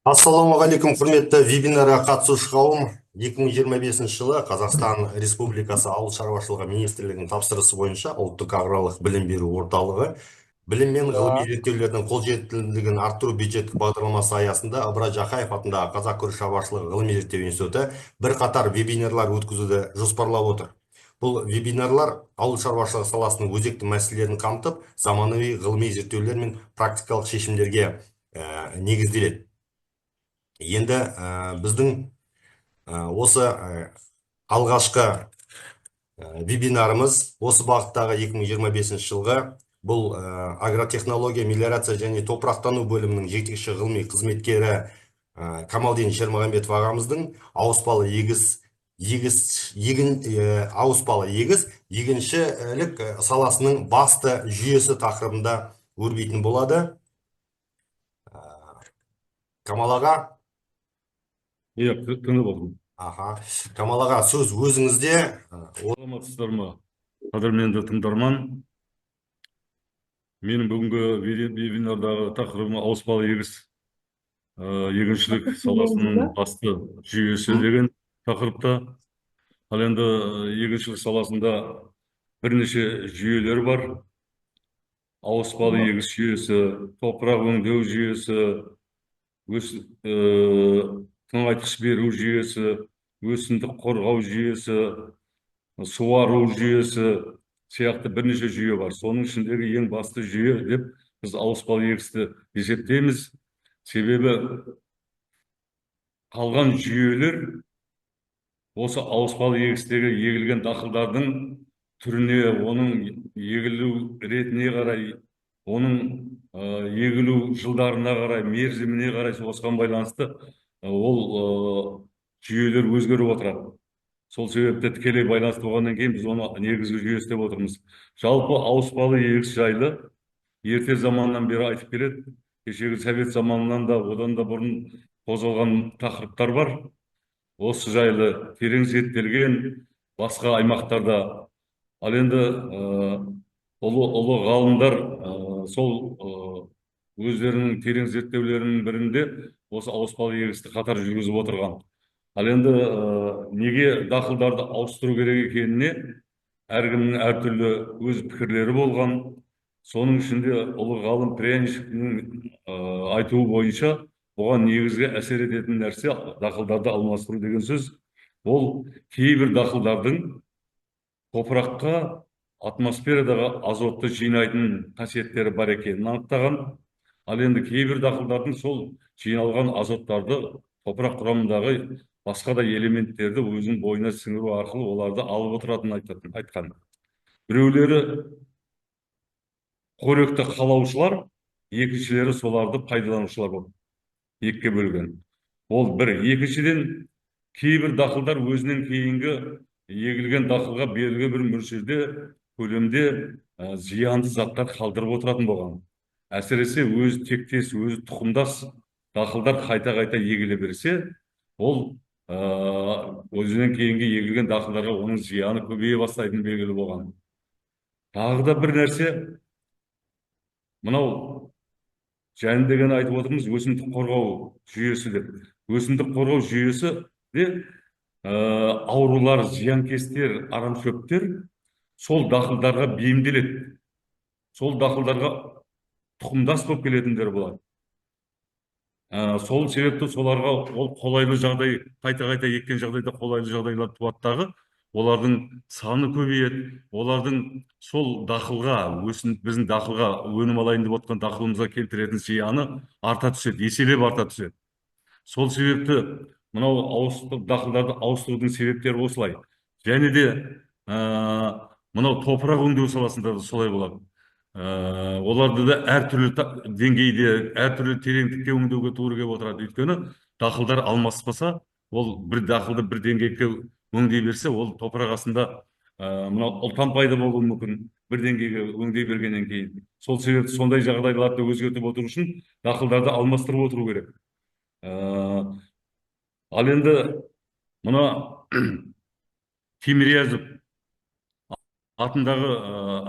Ассалаумағалейкум, құрметті вебинарға қатысушы қауым. 2025 жылы Қазақстан Республикасы Ауыл шаруашылығы министрлігінің тапсырысы бойынша ұлттық аграрлық білім беру орталығы білім мен ғылыми зерттеулердің қолжетімділігін арттыру бюджеттік бағдарламасы аясында Ыбырай Жақаев атындағы Қазақ күріш шаруашылығы ғылыми зерттеу институты бірқатар вебинарлар өткізуді жоспарлап отыр. Бұл вебинарлар ауыл шаруашылығы саласының өзекті мәселелерін қамтып, заманауи ғылыми зерттеулер мен практикалық шешімдерге негізделеді. Енді біздің осы алғашқы вебинарымыз осы бағыттағы 2025 жылғы бұл агротехнология, мелиорация және топырақтану бөлімінің жетекші ғылыми қызметкері Камалдин Шермағамбетов ағамыздың ауыспалы егіс егіншілік саласының басты жүйесі тақырыбында өрбитін болады. Камал аға. Иә, тыңдап отырмын. Камал аға, сөз өзіңізде. Саламатсыздар ма, қадірменді тыңдарман? Менің бүгінгі вебинардағы тақырыбым ауыспалы егіншілік саласының басты жүйесі деген тақырыпта. Ал енді егіншілік саласында бірнеше жүйелер бар. Ауыспалы егіс жүйесі, топырақ өңдеу жүйесі, тыңайтқыш беру жүйесі, өсімдік қорғау жүйесі, суару жүйесі сияқты бірнеше жүйе бар. Соның ішіндегі ең басты жүйе деп біз ауыспалы егісті есептейміз. Себебі қалған жүйелер осы ауыспалы егістегі егілген дақылдардың түріне, оның егілу ретіне қарай, оның егілу жылдарына қарай, мерзіміне қарай осыған байланысты ол жүйелер өзгеріп отырады. Сол себепті тікелей байланысты болғаннан кейін біз оны негізгі жүйесі деп отырмыз. Жалпы ауыспалы егіс жайлы ерте заманнан бері айтып келеді. Кешегі совет заманынан да, одан да бұрын қозғалған тақырыптар бар. Осы жайлы терең зерттелген басқа аймақтарда. Ал енді ұлы ғалымдар сол өздерінің терең зерттеулерінің бірінде осы ауыспалы егісті қатар жүргізіп отырған. Ал енді неге дақылдарды ауыстыру керек екеніне әркімнің әртүрлі өз пікірлері болған. Соның ішінде ұлы ғалым Прянишевтің айтуы бойынша оған негізгі әсер ететін нәрсе дақылдарды алмастыру деген сөз. Ол кейбір дақылдардың топыраққа атмосферадағы азотты жинайтын қасиеттері бар екенін анықтаған. Ал енді кейбір дақылдардың сол жиналған азоттарды топырақ құрамындағы басқа да элементтерді өзінің бойына сіңіру арқылы оларды алып отыратынын айтқан. Біреулері қоректі қалаушылар, екіншілері соларды пайдаланушылар болды. Екіге бөлген. Ол бір. Екіншіден, кейбір дақылдар өзінен кейінгі егілген дақылға белгілі бір мөлшерде, көлемде зиянды заттар қалдырып отыратын болған. Әсіресе өз тектес, өз тұқымдас дақылдар қайта-қайта егіле берсе, ол өзінен кейінгі егілген дақылдарға оның зияны көбейе бастайтын белгілі болған. Тағы да бір нәрсе, мынау және деген айтып отырмыз өсімдік қорғау жүйесі деп. Өсімдік қорғау жүйесі де аурулар, зиянкестер, арамшөптер сол дақылдарға бейімделеді. Сол дақылдарға тұқымдас болып келетіндер болады. Сол себепті соларға ол қолайлы жағдай, қайта-қайта еккен жағдайда қолайлы жағдайлар туаттағы, олардың саны көбейеді. Олардың сол дақылға, біздің дақылға өнім алайын деп отқан дақылымызға келтіретін зияны арта түседі, еселеп арта түседі. Сол себепті мынау дақылдарды ауыстырудың себептері осылай. Және де мынау топырақ өңдеу саласында да солай болады. Оларды да әртүрлі деңгейде, әртүрлі тереңдікке өңдеуге тура келіп отырады. Өйткені дақылдар алмаспаса, ол бір дақылды бір деңгейге өңдей берсе, ол топырақ астында мынау ұлтан пайда болуы мүмкін, бір деңгейге өңдей бергеннен кейін. Сол себепті сондай жағдайларды өзгертіп отыру үшін дақылдарды алмастырып отыру керек. Ал енді мына Тимирязев атындағы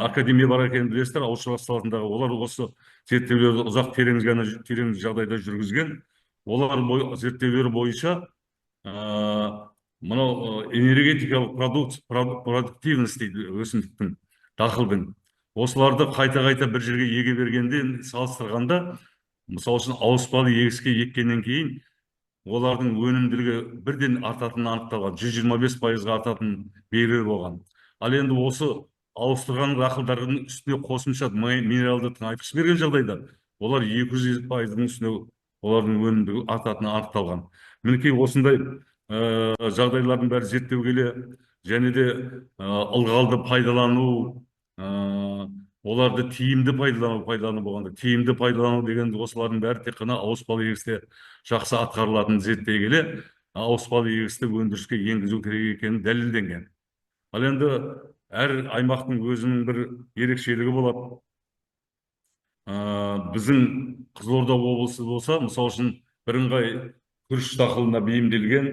академия бар екенін білесіздер, ауыл шаруашылығы саласындағы. Олар осы зерттеулерді ұзақ терең жағдайда жүргізген. олар зерттеулері бойынша мынау энергетикалық продуктивность дейді өсімдіктің, дақылдың. Осыларды қайта бір жерге еге бергенде салыстырғанда, мысалы үшін ауыспалы егіске еккеннен кейін олардың өнімділігі бірден артатыны анықталған, 125%-ға артатын белгілі болған. Ал енді осы ауыстырған дақылдардың үстіне қосымша минералды тыңайтқыш берген жағдайда олар 200%-ның үстіне олардың өнімділігі артатыны анықталған. Мінекей осындай жағдайлардың бәрі зерттеу келе, және де ылғалды пайдалану, оларды тиімді пайдалану болғанда, тиімді пайдалану деген осылардың бәрі тек қана ауыспалы егісте жақсы атқарылатын зерттей келе, ауыспалы егісті өндіріске енгізу керек екені дәлелденген. Ал енді әр аймақтың өзінің бір ерекшелігі болады. Біздің Қызылорда облысы болса, мысалы үшін бірыңғай күріш дақылына бейімделген,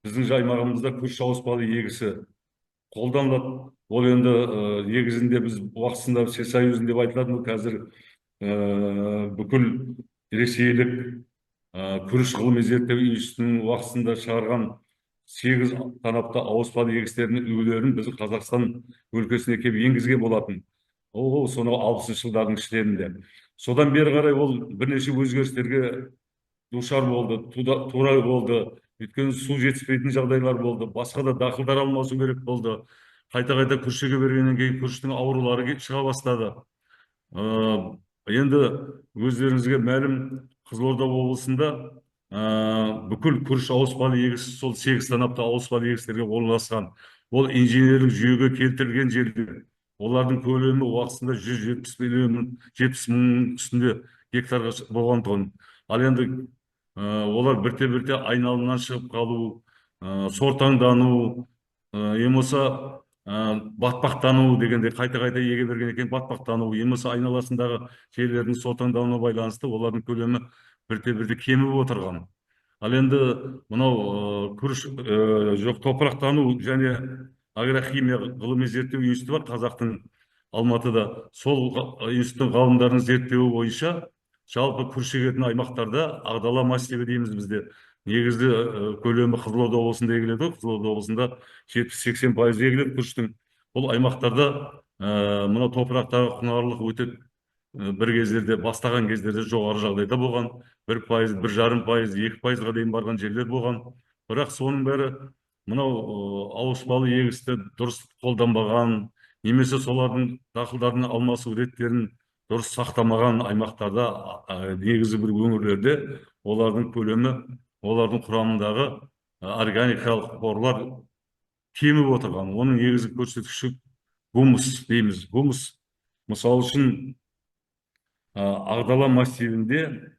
біздің аймағымызда күріш ауыспалы егісі қолданылады. Ол енді негізінде біз уақытысында Всесоюзный деп айтылатын, қазір бүкіл ресейлік күріш ғылыми зерттеу институтының уақытысында шығарған 8 танапты ауыспалы егістердің үлгілерін біздің Қазақстан өлкесіне келіп енгізген болатын. Ол сонау 60-шы жылдардың іштерінде. Содан бері қарай ол бірнеше өзгерістерге душар болды, тура болды. Өйткені су жетіспейтін жағдайлар болды, басқа да дақылдар алмасу керек болды. Қайта күрішеге бергеннен кейін күріштің аурулары шыға бастады. Енді өздеріңізге мәлім, Қызылорда облысында бүкіл күріш ауыспалы егісі сол 8 танапты ауыспалы егістерге орналасқан. Ол инженерлік жүйеге келтірілген жерлер. Олардың көлемі уақытысында 170 мың үстінде гектарға болған тон. Ал енді олар бірте айналымнан шығып қалу, сортаңдану, емоса батпақтану дегенде қайта еге берген екен, батпақтану, емоса айналасындағы жерлердің сортаңдануына байланысты олардың көлемі бірте кеміп отырған. Ал енді мынау күріш топырақтану және агрохимия ғылыми зерттеу институты бар қазақтың Алматыда. Сол институттың ғалымдарының зерттеуі бойынша жалпы күріш егетін аймақтарда ағдала массиві дейміз бізде. Негізгі көлемі Қызылорда облысында егіледі. Қызылорда облысында 70-80% егіледі күріштің. Бұл аймақтарда мына топырақтағы құнарлылық өте бір кездерде, бастаған кездерде жоғары жағдайда болған. 1%, 1,5%, 2%-ға дейін барған жерлер болған. Бірақ соның бәрі мынау ауыспалы егісті дұрыс қолданбаған, немесе солардың дақылдардың алмасу реттерін дұрыс сақтамаған аймақтарда, негізі бір өңірлерде олардың көлемі, олардың құрамындағы органикалық қорлар кеміп отырған. Оның негізгі көрсеткіші гумус дейміз. Гумус, мысалы үшін, ағдала массивінде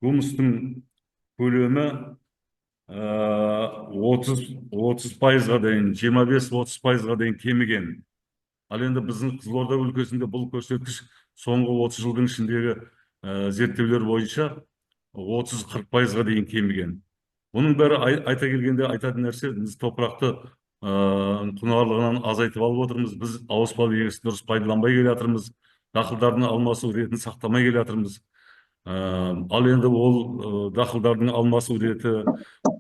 гумустың көлемі 30%-ға дейін, 25-30%-ға дейін кеміген. Ал енді біздің Қызылорда өлкесінде бұл көрсеткіш соңғы 30 жылдың ішіндегі зерттеулер бойынша 30-40%-ға дейін кеміген. Бұның бәрі айта келгенде айтатын нәрсе, біз топырақты құнарлығынан азайтып алып отырмыз. Біз ауыспалы егісті дұрыс пайдаланбай келе жатырмыз. Дақылдардың алмасу ретін сақтамай келе жатырмыз. Ал енді ол дақылдардың алмасу реті,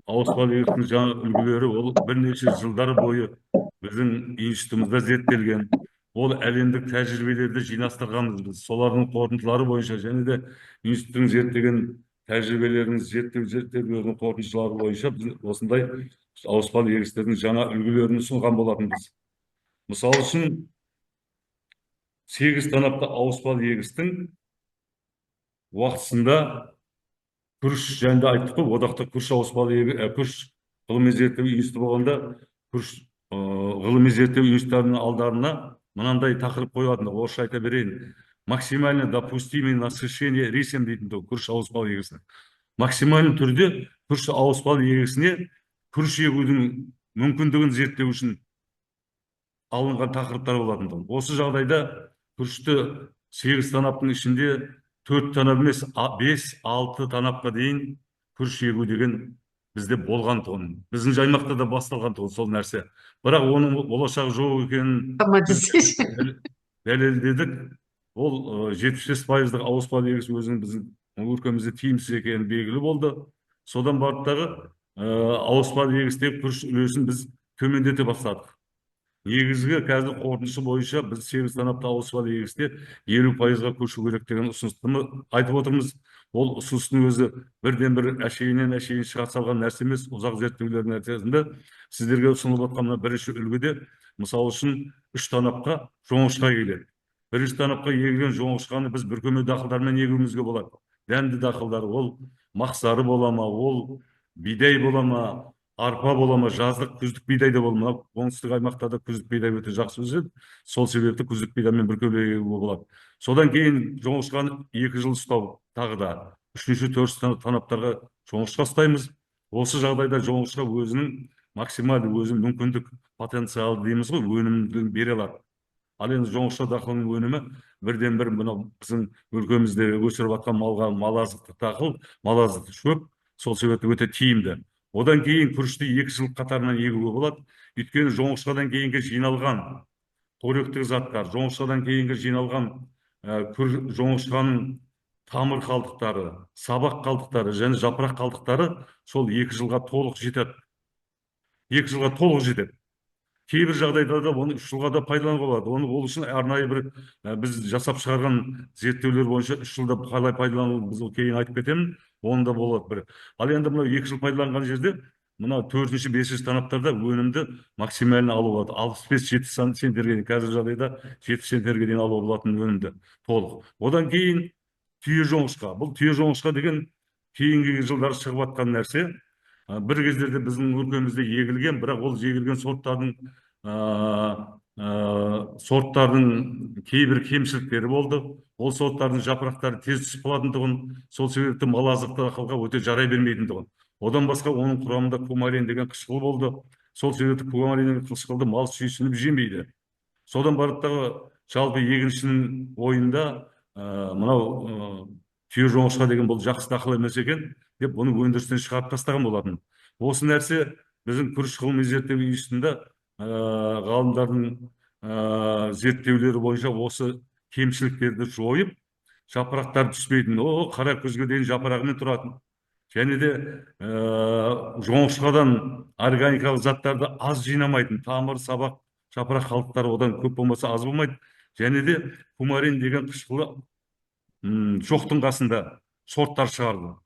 ауыспалы егістің жаңа үлгілері ол бірнеше жылдар бойы біздің институтымызда зерттелген. Ол әлемдік тәжірибелерді жинастырғанбыз біз. Солардың қорытындылары бойынша және де институттың зерттеген тәжірибелерінің зерттеулердің қорытындылары бойынша біз осындай ауыспалы егістердің жаңа үлгілерін ұсынған болатынбыз. Мысалы үшін 8 танапты ауыспалы егістің уақытысында күріш жайында айттық қой, одақта күріш ауыспалы күріш ғылыми зерттеу институты болғанда, күріш ғылыми зерттеу институттарының алдарына мынандай тақырып қойылатын, орысша айта берейін. Максимально допустимое насыщение рисем дейтін күріш ауыспалы егісі. Максимальный түрде күріш ауыспалы егісіне күріш егудің мүмкіндігін зерттеу үшін алынған тақырыптар болатын. Осы жағдайда күрішті 8 танаптың ішінде 4 танап емес, 5-6 танапқа дейін күріш егу деген бізде болған тон. Біздің жаймақта да басталған тон сол нәрсе. Бірақ оның болашағы жоқ екенін дәлелдедік. Ол 75%-ық ауыспалы егіс өзінің біздің өлкемізде тиімсіз екені белгілі болды. Содан барып дағы ауыспалы егістегі күріш үлесін біз төмендете бастадық. Негізгі қазір қорытындысы бойынша біз 8 танапты ауыспалы егісте 50%-ға көшу керек деген ұсынысты айтып отырмыз. Ол ұсыныстың өзі бірден бір әшейін шығарып салған нәрсе емес. Ұзақ зерттеулердің нәтижесінде сіздерге ұсынылып жатқан мына бірінші үлгіде мысалы үшін 3 танапқа жоңышқа егіледі. Бірінші танапқа егілген жоңышқаны біз бүркеме дақылдармен егуімізге болады. Дәнді дақылдар, ол мақсары бола ма, ол бидай бола ма, арпа бола ма, жаздық күздік бидай да бола ма. Оңтүстік аймақтарда күздік бидай өте жақсы өседі. Сол себепті күздік бидаймен бүркеме егуге болады. Содан кейін жоңышқаны 2 жыл ұстау, тағы да 3-4 танаптарға жоңышқа ұстаймыз. Осы жағдайда жоңышқа өзінің максималды өзінің мүмкіндік потенциалы дейміз ғой, өнімді бере алады. Ал енді жоңышқа дақылының өнімі бірден бір мынау біздің өлкемізде өсіріп жатқан малға мал азықтық дақыл, мал азықтық шөп, сол себепті өте тиімді. Одан кейін күрішті 2 жыл қатарынан егуге болады. Өйткені жоңышқадан кейінгі жиналған қоректік заттар, жоңышқадан кейінгі жиналған жоңышқаның тамыр қалдықтары, сабақ қалдықтары және жапырақ қалдықтары сол 2 жылға толық жетеді. 2 жылға толық жетеді. Кейбір жағдайда да оны 3 жылға да пайдалануға болады. Оны ол үшін арнайы бір біз жасап шығарған зерттеулер бойынша 3 жылда қалай пайдалану, біз кейін айтып кетемін, оны да болады бір. Ал енді мынау 2 жыл пайдаланған жерде мына 4-5 танаптарда өнімді максималын алуға болады. 65-70 центнерге, қазір жағдайда 70 центнерге дейін алуға болатын өнімді толық. Одан кейін түйе жоңышқа. Бұл түйе жоңышқа деген кейінгі жылдары шығып жатқан нәрсе. Бір кездерде біздің өлкемізде егілген, бірақ ол егілген сорттардың кейбір кемшіліктері болды. Ол сорттардың жапырақтары тез түсіп қалатындығын, сол себепті мал азықтық дақылға өте жарай бермейтіндігін. Одан басқа оның құрамында кумарин деген қышқыл болды. Сол себепті кумарин деген қышқылды мал сүйсініп жемейді. Содан барып жалпы егіншінің ойында мынау түйе жоңышқа деген бұл жақсы дақыл емес екен деп оны өндірістен шығарып тастаған болатын. Осы нәрсе біздің күріш ғылыми зерттеу институтында ғалымдардың зерттеулері бойынша осы кемшіліктерді жойып, жапырақтар түспейтін, қара күзге дейін жапырағымен тұратын. Және де жоңышқадан органикалық заттарды аз жинамайтын, тамыр, сабақ, жапырақ қалдықтары одан көп болмаса аз болмайды. Және де кумарин деген қышқылы жоқтың қасында сорттар шығарды.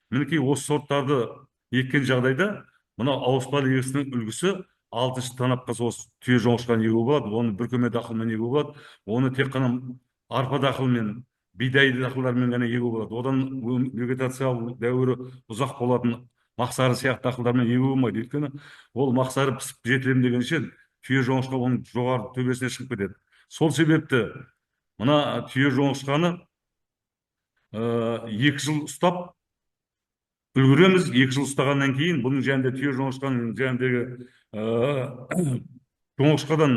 Мінекей осы сорттарды еккен жағдайда мына ауыспалы егістің үлгісі 6-шы танапқа осы түйе жоңышқаны егуге болады, оны бүркеме дақылмен егуге болады, оны тек қана арпа дақылмен, бидай дақылдармен ғана егуге болады. Одан вегетациялық дәуірі ұзақ болатын мақсары сияқты дақылдармен егуге болмайды. Өйткені ол мақсары пісіп жетілем дегенше түйе жоңышқа оның жоғары төбесіне шығып кетеді. Сол себепті мына түйе жоңышқаны 2 жыл ұстап үлгереміз. 2 жыл ұстағаннан кейін бұның жәнде түйе жоңышқаның жәндегі жоңышқадан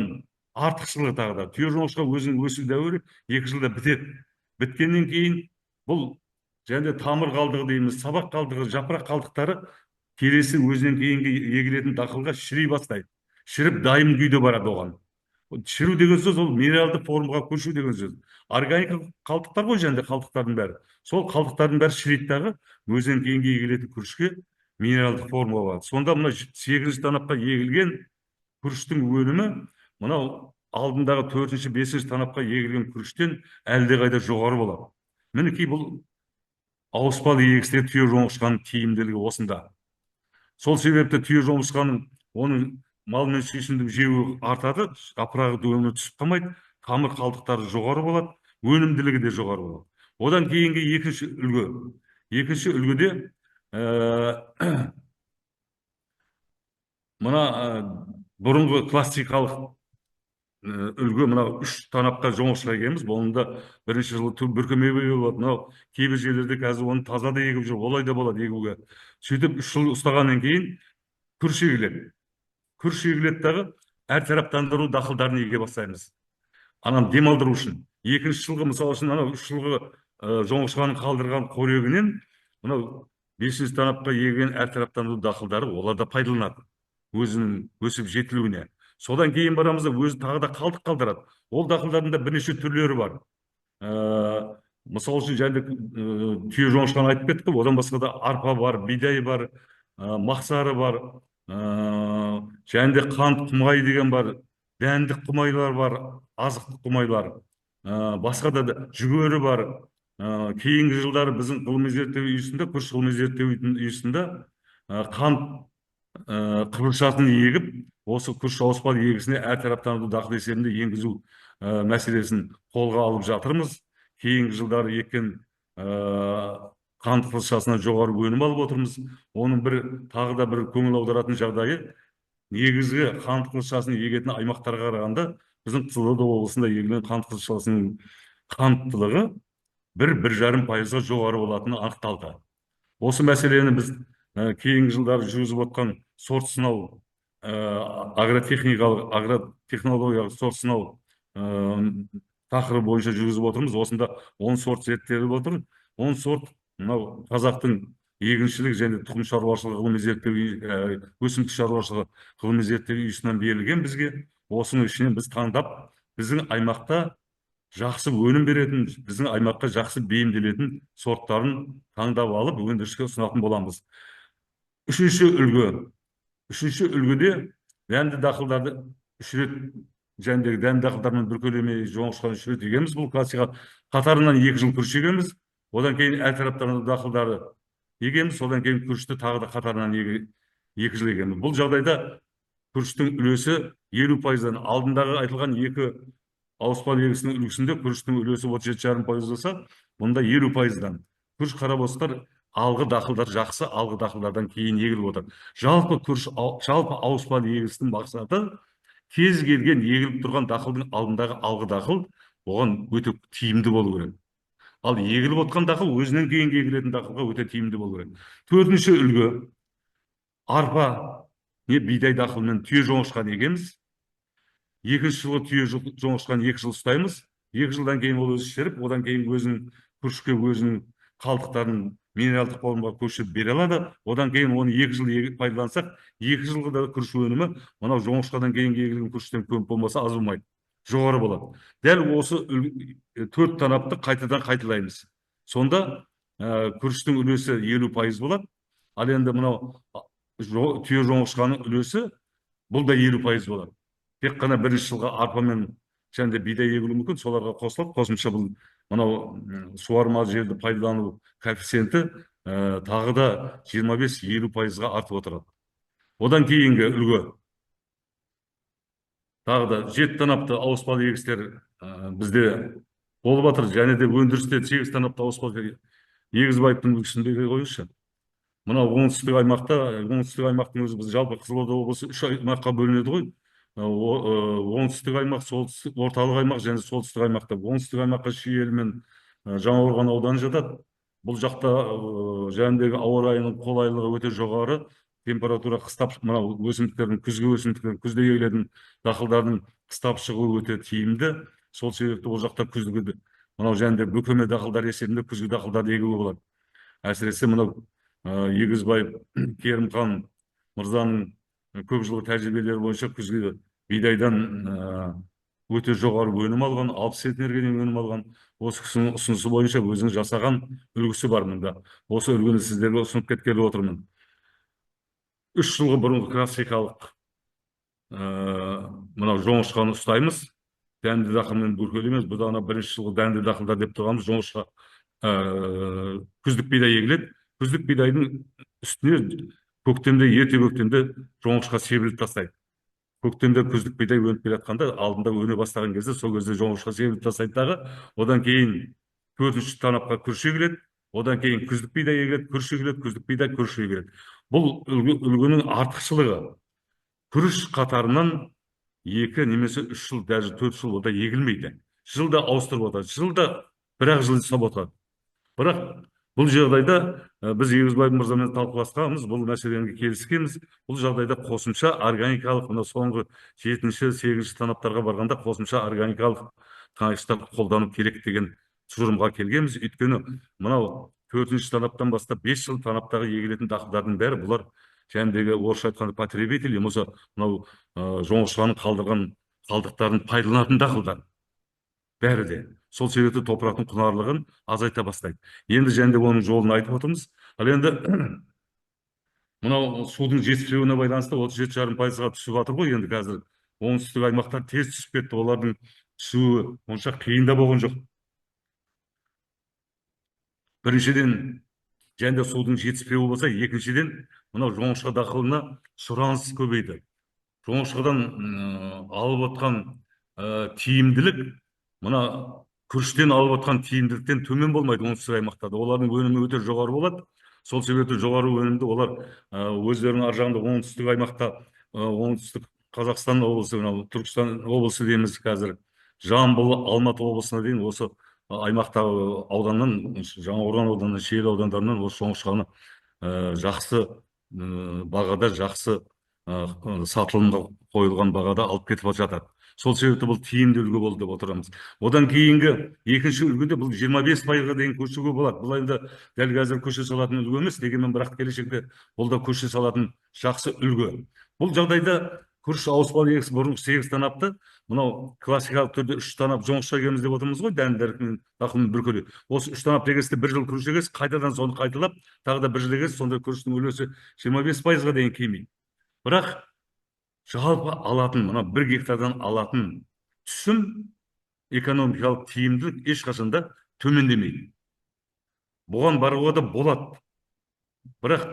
артықшылығы тағы да түйе жоңышқа өзінің өсу дәуірі 2 жылда бітеді. Біткеннен кейін бұл жәнде тамыр қалдығы дейміз, сабақ қалдығы, жапырақ қалдықтары келесі өзінен кейінгі егілетін дақылға шірей бастайды. Шіріп дайын күйде барады оған. Шіру деген сөз ол минералды формаға көшу деген сөз. Органикалық қалдықтар ғой жәнде қалдықтардың бәрі. Сол қалдықтардың бәрі шірейді дағы өзінен кейінгі егілетін күрішке минералдық форма болады. Сонда мына 8-ші танапқа егілген күріштің өнімі мынау алдындағы 4-5 танапқа егілген күріштен әлдеқайда жоғары болады. Мінекей бұл ауыспалы егісте түйе жоңышқаның тиімділігі осында. Сол себепті түйе жоңышқаның оның малмен сүйсініп жеуі артады, жапырағы дөңі түсіп қалмайды, тамыр қалдықтары жоғары болады, өнімділігі де жоғары болады. Одан кейінгі екінші үлгі. Екінші үлгіде мына бұрынғы классикалық үлгі мына 3 танапқа жоңышқа егеміз. Бұнда бірінші жылы бүркеме егуге болады. Мынау кейбір жерлерде қазір оны таза да егіп жүр, олай да болады егуге. Сөйтіп 3 жыл ұстағаннан кейін күріш егіледі. Күріш егіледі дағы әртараптандыру дақылдарын еге бастаймыз. Анам демалдыру үшін. 2-ші жылғы мысалы үшін анау 3 жылғы жоңышқаның қалдырған қорегінен мынау 5-ші танапқа егілген әртараптандыру дақылдары оларда пайдаланады. Өзінің өсіп жетілуіне. Содан кейін барамыз да өзі тағы да қалдық қалдырады. Ол дақылдардың да бірнеше түрлері бар. Мысалы үшін және түйе жоңышқаны айтып кеттік қой, одан басқа да арпа бар, бидай бар, мақсары бар, және де қант құмай деген бар, дәндік құмайлар бар, азықтық құмайлар, басқа да жүгері бар. Кейінгі жылдары біздің ғылыми зерттеу үйісінде, күріш ғылыми зерттеу үйісінде қант қызылшасын егіп, осы күріш ауыспалы егісіне әртараптандыру дақыл есебінде енгізу мәселесін қолға алып жатырмыз. Кейінгі жылдары еккен қант қызылшасынан жоғары өнім алып отырмыз. Оның тағы да бір көңіл аударатын жағдайы, негізгі қант қызылшасын егетін аймақтарға қарағанда біздің Қызылорда облысында егілген қант қызылшасының қанттылығы 1–1,5%-ға жоғары болатыны анықталды. Осы мәселені біз кейінгі жылдары жүргізіп отқан сорт сынау, агротехнологиялық сорт сынау тақырыбы бойынша жүргізіп отырмыз. Осында 10 сорт зерттеліп отыр. 10 сорт мынау қазақтың егіншілік және тұқым шаруашылығы ғылыми зерттеу, өсімдік шаруашылығы ғылыми зерттеу үйісінен берілген бізге. Осының ішінен біз таңдап, біздің аймақта жақсы өнім беретін, біздің аймаққа жақсы бейімделетін сорттарын таңдап алып өндіріске ұсынатын боламыз. Үшінші үлгіде дәнді дақылдарды 3 рет, және дәнді дақылдармен бүркелемей жоңышқаны 3 рет егеміз. Бұл классика қатарынан 2 жыл күріш егеміз. Одан кейін әртараптандыру дақылдары егеміз. Одан кейін күрішті тағы да қатарынан 2 жыл егеміз. Бұл жағдайда күріштің үлесі 50%-дан, алдындағы айтылған 2 ауыспалы егісінің үлгісінде күріштің үлесі 37,5% болса, мұнда 50%-дан. Күріш қарабоздықтар алғы дақылдар жақсы, алғы дақылдардан кейін егіліп отыр. Жалпы ауыспалы егістің мақсаты кез келген егіліп тұрған дақылдың алдындағы алғы дақыл оған өте тиімді болу керек. Ал егіліп отқан дақыл өзінен кейін егілетін дақылға өте тиімді болу керек. 4-ші үлгі арпа не бидай дақылымен түйе жоңышқаны егеміз. 2-ші жылы түйе жоңышқаны 2 жыл ұстаймыз. 2 жылдан кейін ол өзі шіріп, одан кейін өзінің күрішке өзінің қалдықтарын минералдық формаға көшіріп бере алады. Одан кейін оны 2 жыл пайдалансақ, 2 жылғы да күріш өнімі мынау жоңышқадан кейін егілген күріштен көп болмаса аз болмайды, жоғары болады. Дәл осы 4 танапты қайтадан қайталаймыз. Сонда күріштің үлесі 50% болады. Ал енді мынау түйе жоңышқаның үлесі бұл да 50% болады. Тек қана 1-ші жылға арпамен және де бидай егілуі мүмкін, соларға қосылып, қосымша бұл мынау суармалы жерді пайдалану коэффициенті тағы да 25–50%-ға артып отырады. Одан кейінгі үлгі тағы да 7 танапты ауыспалы егістер бізде болып жатыр, және де өндірісте 8 танапты ауыспалы егізбаевтың үлгісінде қойыңызшы. Мынау оңтүстік аймақтың өзі, біз жалпы Қызылорда облысы 3 аймаққа бөлінеді ғой. Оңтүстік аймақ, солтүстік, орталық аймақ және солтүстік аймақта. Оңтүстік аймаққа Шиелі мен Жаңақорған ауданы жатады. Бұл жақта жәндегі ауа райының қолайлылығы өте жоғары. Температура қыстап, мынау өсімдіктердің, күзгі өсімдіктердің, күзде егілетін дақылдардың қыстап шығуы өте тиімді. Сол себепті ол жақта күзгі мынау және де бүкеме дақылдар есебінде күзгі дақылдарды егуге болады. Әсіресе мынау Егізбаев Керімхан мырзаның көп жылғы тәжірибелері бойынша күзгі бидайдан өте жоғары өнім алған, 60 центнерге дейін өнім алған. Осы кісінің ұсынысы бойынша өзінің жасаған үлгісі бар мұнда. Осы үлгіні сіздерге ұсынып кеткелі отырмын. 3 жылғы бұрынғы классикалық мынау жоңышқаны ұстаймыз. Дәнді дақылмен бүркелеміз. Бұда 1-ші жылғы дәнді дақылдар деп тұрғанымыз жоңышқа күздік бидай егіледі. Күздік бидайдың үстіне көктемде, ерте көктемде жоңышқа себіліп тастайды. Көктемде күздік бидай өніп келе жатқанда, алдында өне бастаған кезде, сол кезде жоңышқа себіліп тастайды дағы. Одан кейін 4-ші танапқа күріш егіледі. Одан кейін күздік бидай егіледі, күріш егіледі, күздік бидай, күріш егіледі. Бұл үлгінің артықшылығы күріш қатарынан 2 немесе 3 жыл, даже 4 жыл ода егілмейді. Жылда ауыстырып отырады. Жылда 1-ақ жыл жасап отырады. Бірақ бұл жағдайда біз Егізбаев мырзамен талқыласқанбыз, бұл мәселені келіскенбіз. Бұл жағдайда қосымша органикалық, мына соңғы 7-8 танаптарға барғанда қосымша органикалық тыңайтқыштарды қолдану керек деген тұжырымға келгенбіз. Өйткені мынау 4-ші танаптан бастап 5 жыл танаптағы егілетін дақылдардың бәрі бұлар жәндегі орысша айтқанда потребитель, болмаса мынау жоңышқаның қалдырған қалдықтарын пайдаланатын дақылдар. бәрі де. Сол себепті топырақтың құнарлығын азайта бастайды. Енді және де оның жолын айтып отырмыз. Ал енді мынау судың жетіспеуіне байланысты 37,5%-ға түсіп жатыр ғой. Енді қазір оңтүстік аймақтар тез түсіп кетті. Олардың түсуі онша қиын да болған жоқ. Біріншіден, және де судың жетіспеуі болса, екіншіден, мынау жоңышқа дақылына сұраныс көбейді. Жоңышқадан алып отқан тиімділік, мына күріштен алып отқан тиімділіктен төмен болмайды оңтүстік аймақтарда. Олардың өнімі өте жоғары болады. Сол себепті жоғары өнімді олар өздерінің ар жағында оңтүстік аймақта, оңтүстік Қазақстан облысы, Түркістан облысы дейміз қазір, Жамбыл, Алматы облысына дейін осы аймақтағы ауданнан, Жаңақорған ауданынан, Шиелі аудандарынан осы жоңышқаны жақсы бағада, жақсы сатылымға қойылған бағада алып кетіп жатады. Сол себепті бұл тиімді үлгі болды деп отырамыз. Одан кейінгі екінші үлгіде бұл 25%-ға дейін көшуге болады. Бұл енді дәл қазір көше салатын үлгі емес, дегенмен бірақ келешекте бұл да көше салатын жақсы үлгі. Бұл жағдайда күріш ауыспалы егіс бұрын 8 танапты, мынау классикалық түрде 3 танап жоңышқа егеміз деп отырмыз ғой, дәнді дақылмен бүркелей. Осы 3 танап егісті 1 жыл күріш егесіз, қайтадан соны қайталап, тағы да 1 жыл егесіз, сонда күріштің үлесі 25%-ға дейін кемейді. Бірақ жалпы алатын, мына 1 гектардан алатын түсім, экономикалық тиімділік ешқашанда төмендемейді. Бұған баруға да болады. Бірақ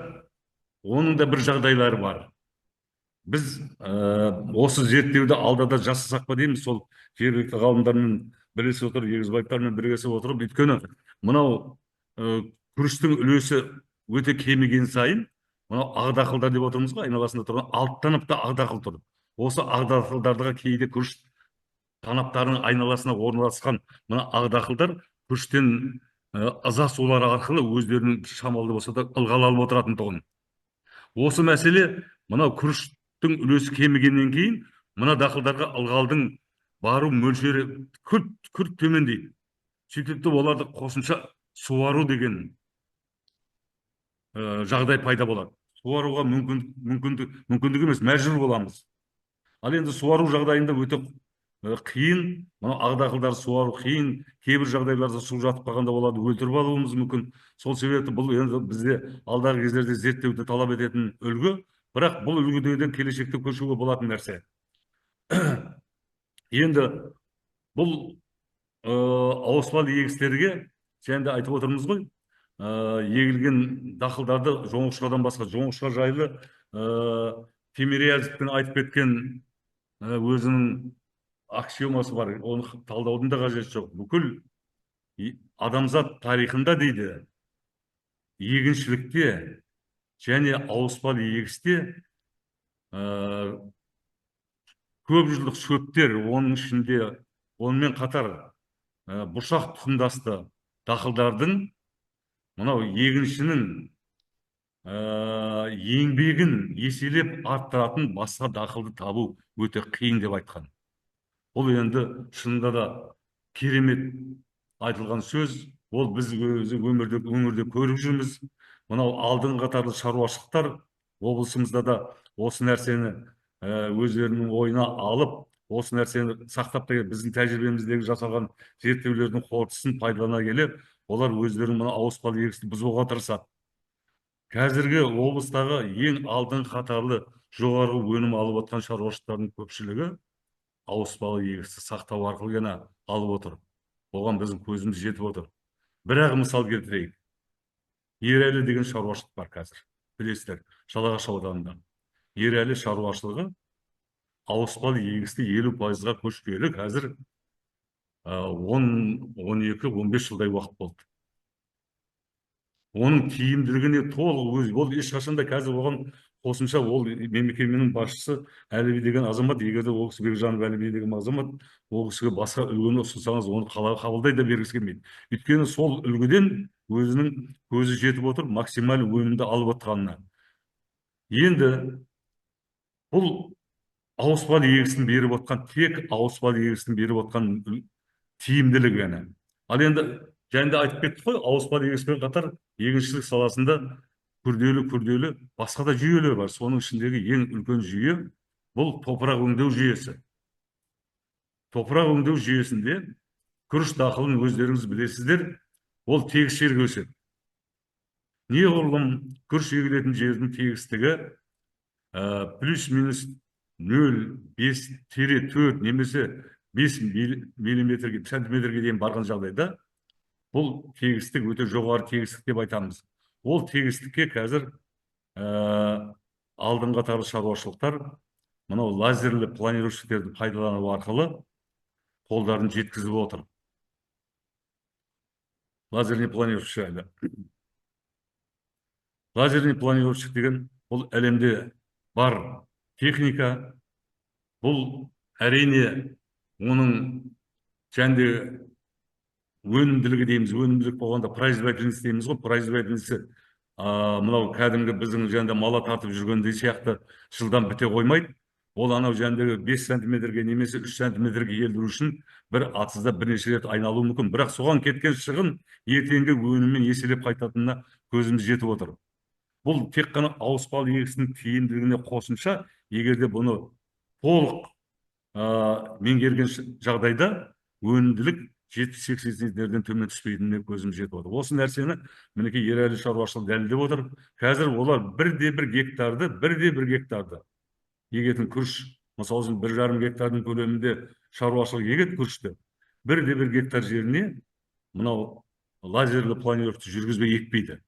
оның да бір жағдайлары бар. Біз осы зерттеуді алдада жасасақ па дейміз, сол жергілікті ғалымдармен бірлесе отырып, егізбайыптармен біргесе отырып, өйткені мынау күріштің үлесі өте кеміген сайын, мынау ақ дақылдар деп отырмыз ғой, айналасында тұрған 6 танапта ақ дақыл тұр. Осы ақ дақылдарға кейде күріш танаптарының айналасына орналасқан мына ақ дақылдар күріштен ыза сулары арқылы өздерінің шамалды болса да ылғал алып отыратын тұғын. Осы мәселе мынау күріштің үлесі кемігеннен кейін мына дақылдарға ылғалдың бару мөлшері күрт төмендейді. Сөйтіп оларды қосымша суару деген жағдай пайда болады. Суаруға мүмкіндік емес, мәжбүр боламыз. Ал енді суару жағдайында өте қиын, мына ақ дақылдар суару қиын, кейбір жағдайларда су жатып қалғанда оларды өлтіріп алуымыз мүмкін. Сол себепті бұл енді бізде алдағы кездерде зерттеуді талап ететін үлгі, бірақ бұл үлгіден келешекте көшуге болатын нәрсе. Енді бұл ауыспалы егістерге және де айтып отырмыз ғой, егілген дақылдарды жоңышқадан басқа, жоңышқа жайлы Тимирязевтің айтып кеткен өзінің аксиомасы бар, оны талдаудың да қажеті жоқ. Бүкіл адамзат тарихында дейді, егіншілікте және ауыспалы егісте көп жылдық шөптер, оның ішінде онымен қатар бұршақ тұқымдасты дақылдардың мынау егіншінің еңбегін еселеп арттыратын басқа дақылды табу өте қиын деп айтқан. Бұл енді шынында да керемет айтылған сөз. Ол біз өңірде көріп жүрміз. Мынау алдыңғы қатарлы шаруашылықтар облысымызда да осы нәрсені өздерінің ойына алып, осы нәрсені сақтап та біздің тәжірибеміздегі жасалған зерттеулердің қорытындысын пайдалана келе, олар өздерінің мына ауыспалы егісті бұзуға тырысады. Қазіргі облыстағы ең алдыңғы қатарлы жоғары өнім алып отқан шаруашылықтардың көпшілігі ауыспалы егісті сақтау арқылы ғана алып отыр. Оған біздің көзіміз жетіп отыр. Бірақ мысал келтірейік. Ерәлі деген шаруашылық бар қазір. Білесіздер, Жалағаш ауданында. Ерәлі шаруашылығы ауыспалы егісті 50%-ға көшкелі қазір 12-15 жылдай уақыт болды. Оның тиімділігіне толық ол ешқашанда қазір оған қосымша ол мекеменің басшысы Әліби деген азамат, егерде ол кісі Бекжанов Әліби деген азамат ол кісіге басқа үлгіні ұсынсаңыз, оны қабылдай да бергісі келмейді. Өйткені сол үлгіден өзінің көзі жетіп отыр, максималь өнімді алып отқанына. Енді бұл ауыспалы егістің беріп отқан, тек ауыспалы егістің беріп отқан тиімділігі ғана. Ал енді және де айтып кеттік қой, ауыспалы егіспен қатар егіншілік саласында күрделі басқа да жүйелер бар. Соның ішіндегі ең үлкен жүйе бұл топырақ өңдеу жүйесі. Топырақ өңдеу жүйесінде күріш дақылын өздеріңіз білесіздер, ол тегіс жерге өседі. Неғұрлым күріш егілетін жердің тегістігі плюс-минус 0,5-4 немесе 5 миллиметрге, сантиметрге дейін барған жағдайда бұл тегістік өте жоғары тегістік деп айтамыз. Ол тегістікке қазір алдын қатарлы шаруашылықтар мынау лазерлі планировщиктерді пайдалану арқылы қолдарын жеткізіп отыр. Лазерный планировщик. Лазерный планировщик деген бұл әлемде бар техника. Бұл әрине оның жәнде өнімділігі дейміз, өнімділік болғанда производительность дейміз ғой, производительность мынау кәдімгі біздің жәнде мала тартып жүргендей сияқты жылдан біте қоймайды. Ол анау жәндегі 5 сантиметрге немесе 3 сантиметрге елдіру үшін бір атызда бірнеше рет айналуы мүмкін. Бірақ соған кеткен шығын ертеңгі өніммен еселеп қайтатынына көзіміз жетіп отыр. Бұл тек қана ауыспалы егістің тиімділігіне қосымша, егерде бұны толық меңгерген жағдайда өнімділік 70-80 центнерден төмен түспейтініне көзім жетіп отыр. Осы нәрсені мінекей Ерәлі шаруашылығы дәлелдеп отыр. Қазір олар бірде-бір гектарды егетін күріш, мысалы үшін 1,5 гектардың көлемінде шаруашылық егет күрішті, бірде-бір гектар жеріне мынау лазерлі планировкты жүргізбей екпейді.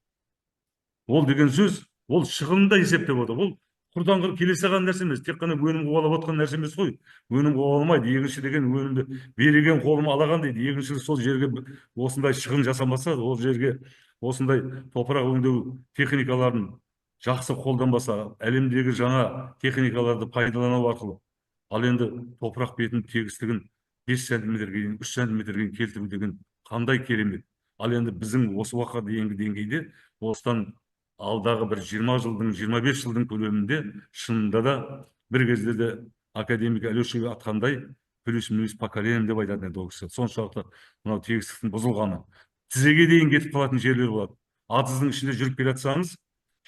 Ол деген сөз, ол шығынды да есептеп отыр. Ол құрдан құр келе салған нәрсе емес, тек қана өнім қуалап отқан нәрсе емес қой. Өнім қуаламайды. Егінші деген өнімді береген қолым алаған дейді. Егінші сол жерге осындай шығын жасамаса, ол жерге осындай топырақ өңдеу техникаларын жақсы қолданбаса, әлемдегі жаңа техникаларды пайдалану арқылы, ал енді топырақ бетінің тегістігін 5 сантиметрге дейін, 3 сантиметрге дейін келтіру деген қандай керемет. Ал енді біздің осы уақытқа дейінгі деңгейде осыдан алдағы бір 20 жылдың, 25 жылдың көлемінде шынында да бір кезде де академик Алешеге атқандай плюс-минус поколением деп айтатын еді ол кісі. Соншалықты мынау тегістіктің бұзылғаны. Тізеге дейін кетіп қалатын жерлер болады. Атыздың ішінде жүріп келе жатсаңыз,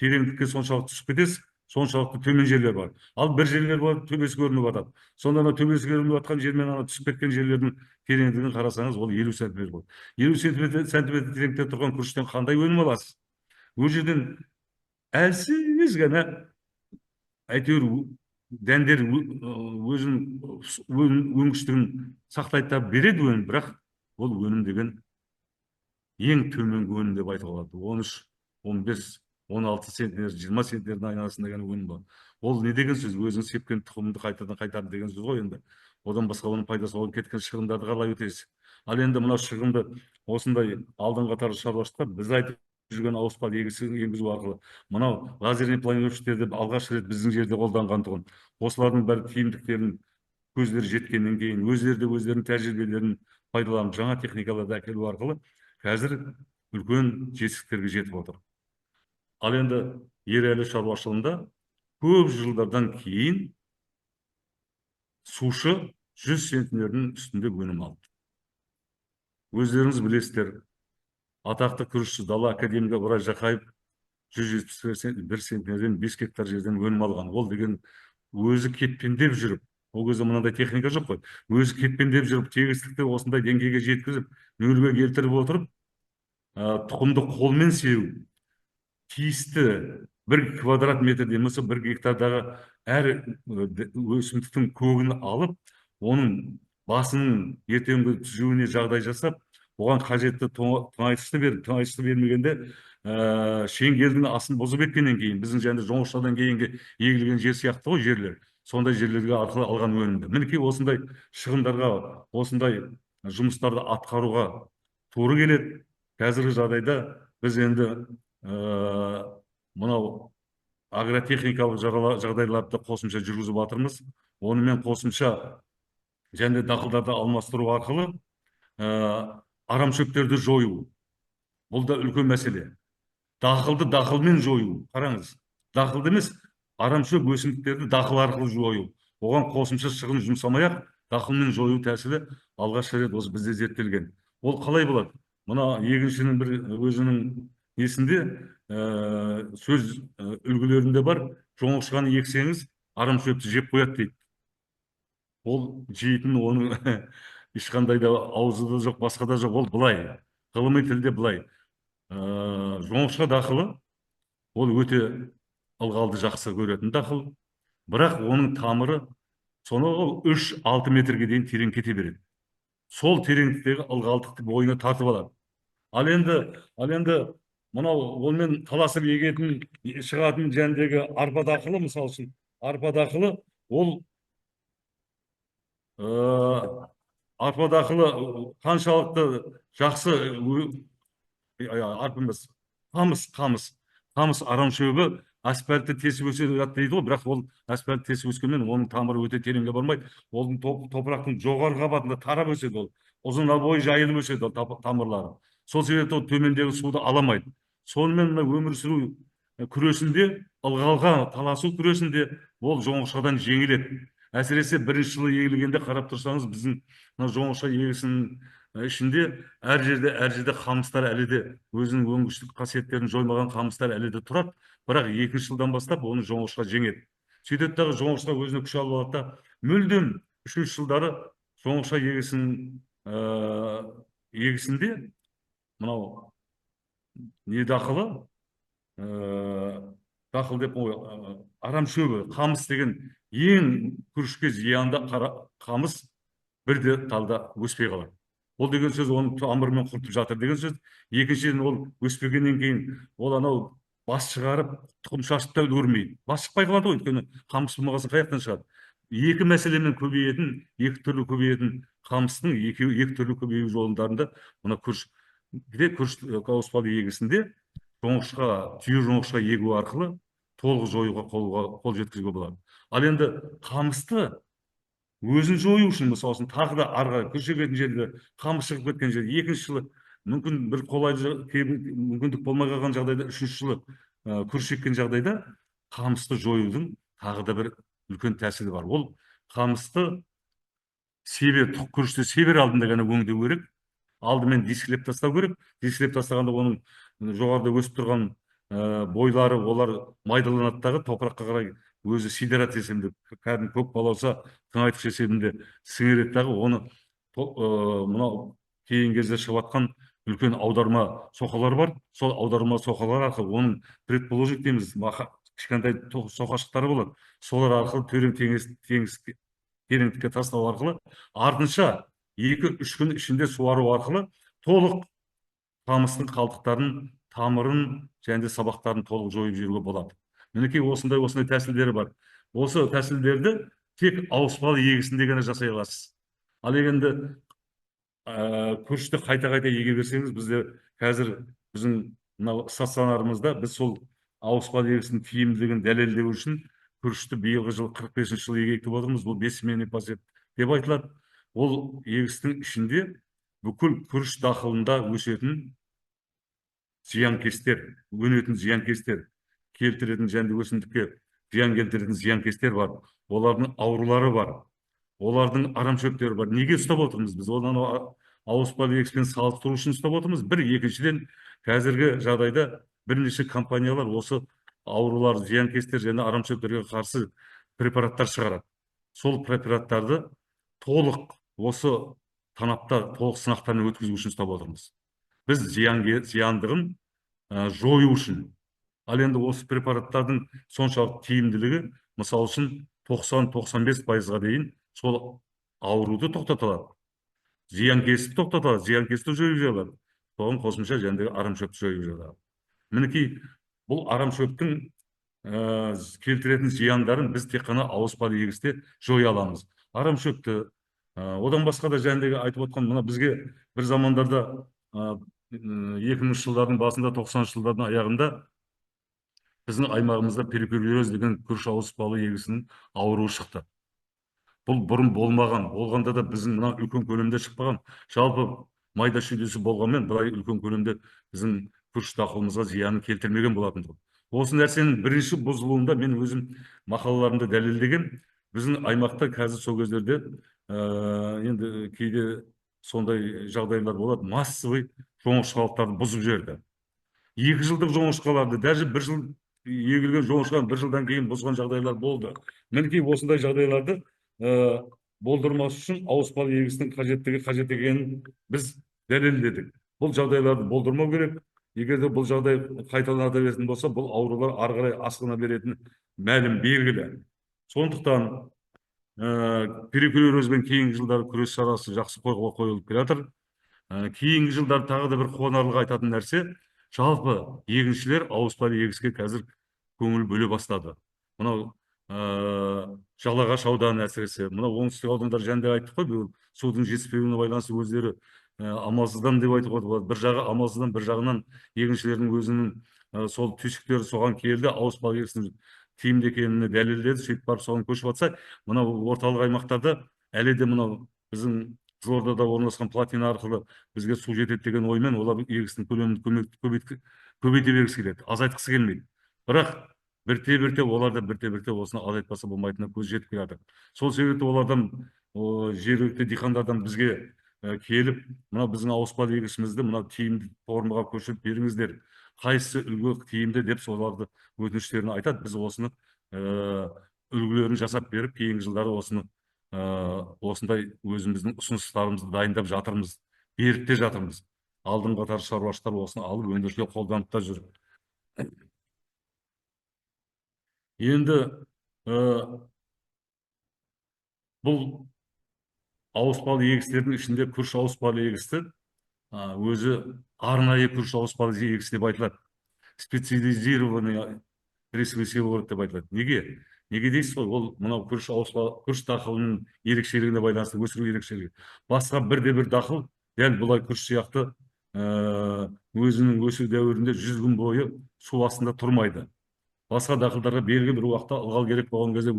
тереңдікке соншалықты түсіп кетесіз, соншалықты төмен жерлер бар. Ал бір жерлер бар, төбесі көрініп жатады. Сонда төбесі көрініп жатқан жермен түсіп кеткен жерлердің тереңдігін қарасаңыз, ол 50 сантиметр болады. 50 сантиметр тереңдікте тұрған күріштен қандай өнім аласыз? Ол жерден әлсіз ғана әйтеуір дәндер өзінің өнгіштігін сақтайды да береді өнім, бірақ ол өнім деген ең төменгі өнім деп айтуға болады. 13, 15, 16 центнер, 20 центнердің айналасында ғана өнім бар. Ол не деген сөз? Өзің сепкен тұқымды қайтадан қайтарды деген сөз ғой енді. Одан басқа оның пайдасы, оған кеткен шығындарды қалай өтесіз? Ал енді мына шығынды осындай алдын қатарлы шаруашылықтар біз айтып жүрген ауыспалы егістігін енгізу арқылы мынау лазерный планировщиктерді алғаш рет біздің жерде қолданған тұғын. Осылардың бәрі тиімдіктерін көздері жеткеннен кейін, өздері де өздерінің тәжірибелерін пайдаланып, жаңа техникаларды әкелу арқылы қазір үлкен жетістіктерге жетіп отыр. Ал енді Ерәлі шаруашылығында көп жылдардан кейін сушы 100 центнердің үстінде өнім алды. Өздеріңіз білесіздер, атақты күрішші дала академигі Ыбырай Жақаев 171 центнерден 5 гектар жерден өнім алған. Ол деген өзі кетпендеп жүріп, ол кезде мынандай техника жоқ қой, өзі кетпендеп жүріп, тегістікті осындай деңгейге жеткізіп, нөлге келтіріп отырып, тұқымды қолмен сеу, тиісті 1 квадрат метрден немесе 1 гектардағы әр өсімдіктің көгін алып, оның басының ертеңгі түзуіне жағдай жасап, оған қажетті тыңайтқышты бермегенде шеңгелдің астын бұзып кеткеннен кейін, біздің жаңағы жоңышадан кейінгі егілген жер сияқты ғой жерлер, сондай жерлерге арқылы алған өнімді. Мінекей осындай шығындарға, осындай жұмыстарды атқаруға тура келеді. Қазіргі жағдайда біз енді мынау агротехникалық жағдайларды қосымша жүргізіп жатырмыз. Онымен қосымша және дақылдарды алмастыру арқылы арамшөптерді жою. Бұл да үлкен мәселе. Дақылды дақылмен жою. Қараңыз, дақылды емес, арамшөп өсімдіктерді дақыл арқылы жою. Оған қосымша шығын жұмсамай-ақ дақылмен жою тәсілі алғаш рет осы бізде зерттелген. Ол қалай болады? Мына егіншінің бір өзінің несінде сөз үлгілерінде бар, жоңышқаны ексеңіз, арамшөпті жеп қояды дейді. Ол жейтін оның ешқандай да аузы да жоқ, басқа да жоқ. Ол былай, ғылыми тілде былай. Жоңышқа дақылы ол өте ылғалды жақсы көретін дақыл, бірақ оның тамыры сонау 3-6 метрге дейін терең кете береді. Сол тереңдіктегі ылғалдықты бойына тартып алады. Ал енді мынау онымен таласып егетін шығатын жәндегі арпа дақылы, мысалы үшін арпа дақылы ол арпа дақылы қаншалықты жақсы арпа емес, қамыс арам шөбі асфальтты тесіп өседі дейді ғой, бірақ ол асфальтты тесіп өскенмен оның тамыры өте тереңге бармайды. Ол топырақтың жоғарғы қабатында тарап өседі, ол ұзын бойы жайылып өседі, ол тамырлары. Сол себепті ол төмендегі суды аламайды. Сонымен мына өмір сүру күресінде, ылғалға таласу күресінде ол жоңышқадан жеңіледі. Әсіресе бірінші жылы егілгенде қарап тұрсаңыз, біздің мына жоңышқа егісінің ішінде әр жерде қамыстар әлі де өзінің өнгіштік қасиеттерін жоймаған қамыстар әлі де тұрады, бірақ екінші жылдан бастап оны жоңышқа жеңеді. Сөйтеді дағы жоңышқа өзіне күш алып алады да, мүлдем үшінші жылдары жоңышқа егісінде мынау не дақылы, дақыл деп арам шөбі, қамыс деген ең күрішке зиянды қамыс бірде талда өспей қалады. Ол деген сөз оның тамырымен құртып жатыр деген сөз. Екіншіден, ол өспегеннен кейін ол анау бас шығарып тұқым шашып та үлгермейді. Бас шықпай қалады ғой, өйткені қамыс болмағасын қай жақтан шығады. Екі мәселемен көбейетін, екі түрлі көбейетін қамыстың екі түрлі көбею жолдарында мына күріш ауыспалы егісінде түйір жоңышқа егу арқылы толық жоюға қол жеткізуге болады. Ал енді қамысты өзін жою үшін, мысалы үшін, тағы да арғы күріш егетін жерде қамыс шығып кеткен жерде екінші жылы мүмкін бір қолайлы мүмкіндік болмай қалған жағдайда, үшінші жылы күріш еккен жағдайда қамысты жоюдың тағы да бір үлкен тәсілі бар. Ол қамысты күрішті себер алдында ғана өңдеу керек. Алдымен дискілеп тастау керек. Дискілеп тастағанда оның жоғарыда өсіп тұрған бойлары, олар майдаланады дағы, топыраққа қарай өзі сидерат есебінде, кәдімгі көк балауса тыңайтқыш есебінде сіңіреді дағы, оны мынау кейінгі кезде шығып жатқан үлкен аударма соқалар бар. Сол аударма соқалар арқылы оның предположить дейміз, кішкентай соқашықтары болады. Солар арқылы тереңдікке тастау арқылы, артынша 2-3 күн ішінде суару арқылы толық қамыстың қалдықтарын, тамырын және сабақтарын толық жойып жіберуге болады. Мінекей осындай тәсілдері бар. Осы тәсілдерді тек ауыспалы егісінде ғана жасай аласыз. Ал енді күрішті қайта еге берсеңіз, бізде қазір біздің мынау стационарымызда біз сол ауыспалы егістің тиімділігін дәлелдеу үшін күрішті биылғы жылы 45-ші жылы егейік деп отырмыз. Бұл бесменный посев деп айтылады. Ол егістің ішінде бүкіл күріш дақылында өсетін зиянкестер, өнетін зиянкестер, келтіретін және өсімдікке зиян келтіретін зиянкестер бар. Олардың аурулары бар. Олардың арамшөптері бар. Неге ұстап отырмыз біз? Оны ауыспалы егіспен салыстыру үшін ұстап отырмыз. Бір, екіншіден, қазіргі жағдайда бірнеше компаниялар осы аурулар, зиянкестер және арамшөптерге қарсы препараттар шығарады. Сол препараттарды толық осы танапта толық сынақтан өткізу үшін ұстап отырмыз. Біз зияндығын жою үшін. Ал енді осы препараттардың соншалық тиімділігі, мысалы үшін 90-95%-ға дейін сол ауруды тоқтатады. Зиянкесті тоқтатады, зиянкесті жойып жібереді. Соған қосымша жәндегі арамшөпті жойып жібереді. Мінекей бұл арамшөптің келтіретін зияндарын біз тек қана ауыспалы егісте жоя аламыз. Арамшөпті, одан басқа да жәндегі айтып отқан, мына бізге бір замандарда 2000-ші жылдардың басында, 90-ші жылдардың аяғында біздің аймағымызда перикулез деген күріш ауыспалы егісінің ауруы шықты. Бұл бұрын болмаған, болғанда да біздің мына үлкен көлемде шықпаған. Жалпы майда шүйдесі болғанмен, былай үлкен көлемде біздің күріш дақылымызға зиянын келтірмеген болатын. Осы нәрсенің бірінші бұзылуында мен өзім мақалаларымда дәлелдеген, біздің аймақта қазір сол кездерде енді кейде сондай жағдайлар болады, массовый жоңышқалықтарды бұзып жіберді. 2 жылдық жоңышқаларды, даже 1 жыл егілген жоңышқаны 1 жылдан кейін бұзған жағдайлар болды. Мінекей осындай жағдайларды болдырмас үшін ауыспалы егістің қажет екенін біз дәлелдедік. Бұл жағдайларды болдырмау керек. Егер де бұл жағдай қайталана беретін болса, бұл аурулар ары қарай асқына беретіні мәлім, белгілі. Сондықтан туберкулезбен кейінгі жылдары күрес шарасы жақсы қолға қойылып келе жатыр. Кейінгі жылдар тағы да бір қуанарлық айтатын нәрсе, жалпы егіншілер ауыспалы егіске қазір көңіл бөле бастады. Мынау Жалағаш ауданы әсіресе, мынау оңтүстік аудандар жәнде айттық қой, бұл судың жетіспеуіне байланысты өздері амалсыздан деп айтуға болады. Bir жағы амалсыздан, бір жағынан егіншілердің өзінің сол түйсіктері соған келді, ауыспалы егістің тиімді екеніне дәлелдеді, сөйтіп барып соған көшіп жатса, мынау орталық аймақтарда әлі де мынау біздің Қызылордада орналасқан плотина арқылы бізге су жетеді деген оймен олар егістің көлемін көбейте бергісі келеді, азайтқысы келмейді. Бірақ бірте-бірте олар да бірте-бірте осыны азайтпаса болмайтынына көз жетіп келе жатыр. Сол себепті олардан жергілікті диқандардан бізге келіп, мынау біздің ауыспалы егісімізді мынау тиімді формаға көшіріп беріңіздер, қайсысы үлгі тиімді деп соларды өтініштерін айтады. Біз осыны үлгілерін жасап беріп, кейінгі жылдары осыны осындай өзіміздің ұсыныстарымызды дайындап жатырмыз, беріп те жатырмыз. Алдын қатар шаруашылықтар осыны алып өндіріске қолданып та жүр. Енді бұл ауыспалы егістердің ішінде күріш ауыспалы егісті өзі арнайы күріш ауыспалы егіс деп айтылады. Специализированный ресурсивор деп айтылады. Неге? Неге дейсіз ғой? Ол мынау күріш дақылының ерекшелігіне байланысты, өсіру ерекшелігі. Басқа бірде-бір дақыл дәл бұлай күріш сияқты өзінің өсу дәуірінде 100 күн бойы су астында тұрмайды. Басқа дақылдарға белгілі бір уақытта ылғал керек болған кезде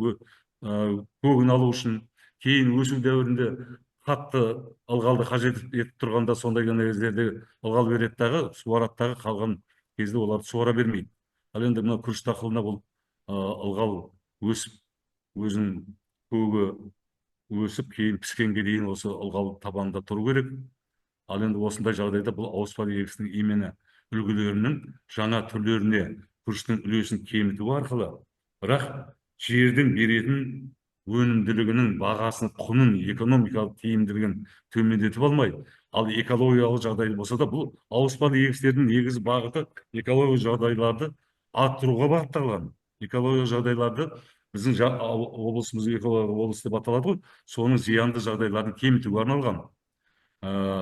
көгін алу үшін, кейін өсу дәуірінде қатты ылғалды қажет етіп тұрғанда сондай кездерде ылғал береді дағы, суарады дағы, қалған кезде оларды суара бермейді. Ал енді мына күріш дақылына бұл ылғал өсіп, өзінің көгі өсіп, кейін піскенге дейін осы ылғал табанында тұру керек. Ал енді осындай жағдайда бұл ауыспалы егістің имені үлгілерінің жаңа түрлеріне күріштің үлесін кеміту арқылы, бірақ жердің беретін өнімділігінің бағасын, құнын, экономикалық тиімділігін төмендетіп алмайды. Ал экологиялық жағдай болса да, бұл ауыспалы егістердің негізгі бағыты экологиялық жағдайларды арттыруға бағытталған. Экологиялық жағдайларды біздің облысымыз экологиялық облыс деп аталады ғой, соның зиянды жағдайларын кемітуге арналған.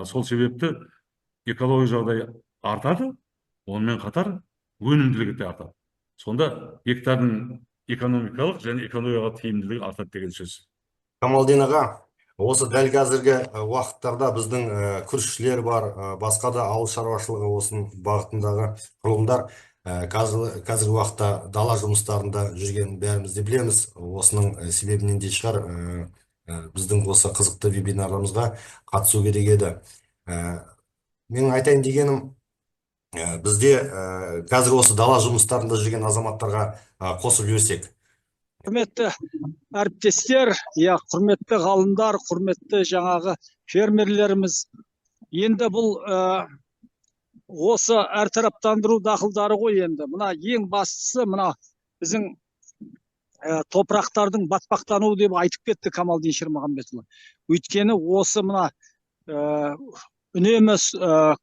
Сол себепті экологиялық жағдай артады, онымен қатар өнімділігі де артады. Сонда гектардың экономикалық және экологиялық тиімділігі артады деген сөз. Камалдин аға, осы дәл қазіргі уақыттарда біздің күрішшілер бар, басқа да ауыл шаруашылығы осының бағытындағы құрылымдар қазіргі уақытта дала жұмыстарында жүрген бәріміз де білеміз. Осының себебінен де шығар біздің осы қызықты вебинарымызға қатысу керек еді. Менің айтайын дегенім, бізде қазір осы дала жұмыстарында жүрген азаматтарға қосып жіберсек. Құрметті әріптестер, құрметті ғалымдар, құрметті жаңағы фермерлеріміз, енді бұл осы әртараптандыру дақылдары ғой енді. Мына ең бастысы, мына біздің топырақтардың батпақтануы деп айтып кетті Камалдин Шермағанбетұлы. Өйткені осы мына үнемі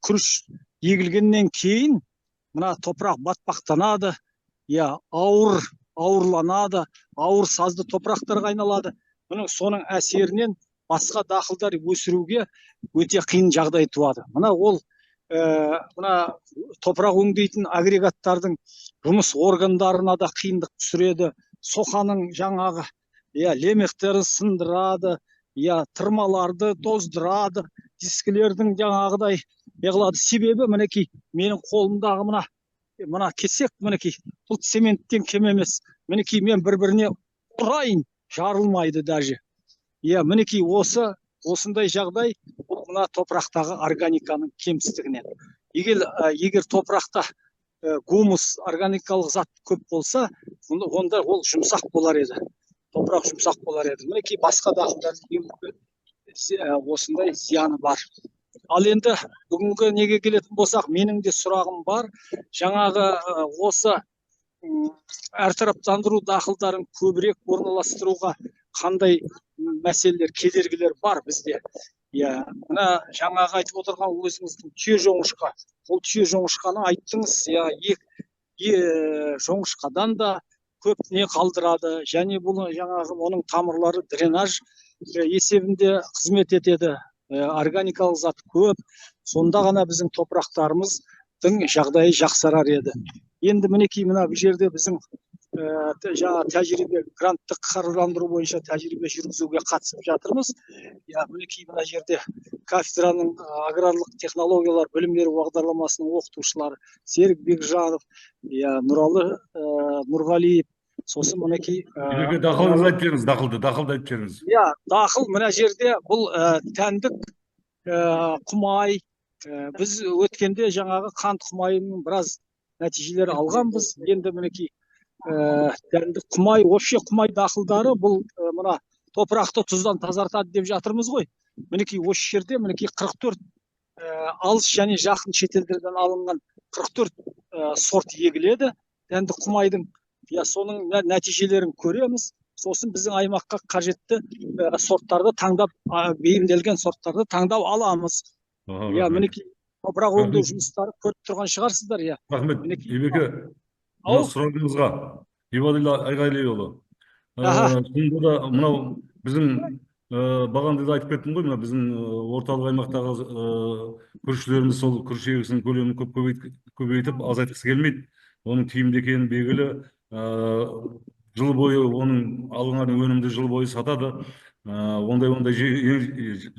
күріш егілгеннен кейін мына топырақ батпақтанады, ауырланады, ауыр сазды топырақтарға айналады. Соның әсерінен басқа дақылдар өсіруге өте қиын жағдай туады. Мына ол мына топырақ өңдейтін агрегаттардың жұмыс органдарына да қиындық түсіреді. Соқаның жаңағы лемектерін сындырады, тырмаларды тоздырады, дискілердің жаңағыдай неғылады. Себебі мінекей менің қолымдағы мына кесек, мінекей бұл цементтен кем емес. Мінекей мен бір-біріне ұрайын, жарылмайды даже. Мінекей осындай жағдай мына топырақтағы органиканың кемістігінен. Егер топырақта гумус, органикалық зат көп болса, онда ол жұмсақ болар еді. Топырақ жұмсақ болар еді. Мінекей басқа дақылдардың осындай зияны бар. Ал енді бүгінгі неге келетін болсақ, менің де сұрағым бар. Жаңағы осы әртараптандыру дақылдарын көбірек орналастыруға қандай мәселелер, кедергілер бар бізде. Иә, мына жаңағы айтып отырған өзіңіздің түйежоңышқа, ол түйежоңышқаны айттыңыз, жоңышқадан да көп не қалдырады, және бұл жаңағы оның тамырлары дренаж есебінде қызмет етеді. Органикалық зат көп, сонда ғана біздің топырақтарымыздың жағдайы жақсарар еді. Енді мінекей мына бұл жерде біздің жаңа тәжірибе, гранттық қаржыландыру бойынша тәжірибе жүргізуге қатысып жатырмыз. Мінекей мына жерде кафедраның аграрлық технологиялар білім беру бағдарламасының оқытушылары Серік Бекжанов, Нұралы Нұрғалиев, сосын мінекей дақылды айтып беріңіз, дақылды айтып беріңіз. Дақыл мына жерде бұл тәндік құмай. Біз өткенде жаңағы қант құмайының біраз нәтижелер алғанбыз. Енді мінекей дәнді құмай, вообще құмай дақылдары бұл мына топырақты тұздан тазартады деп жатырмыз ғой. Мінекей осы жерде мінекей 44 алыс және жақын шетелдерден алынған 44 сорт егіледі дәнді құмайдың. Соның нәтижелерін көреміз. Сосын біздің аймаққа қажетті сорттарды таңдап, бейімделген сорттарды таңдап аламыз. Мінекей топырақ өңдеу жұмыстары көріп тұрған шығарсыздар. Рахмет, Ибеке. Сұрағыңызға, Ибадилла Айғайлиұлы. Сонда да мынау біздің бағанда да айтып кеттім ғой, біздің орталық аймақтағы күрішшілеріміз сол күріш егісінің көлемін көбейтіп азайтқысы келмейді. Оның тиімді екені белгілі. Жыл бойы оның алынған өнімді жыл бойы сатады. Ондай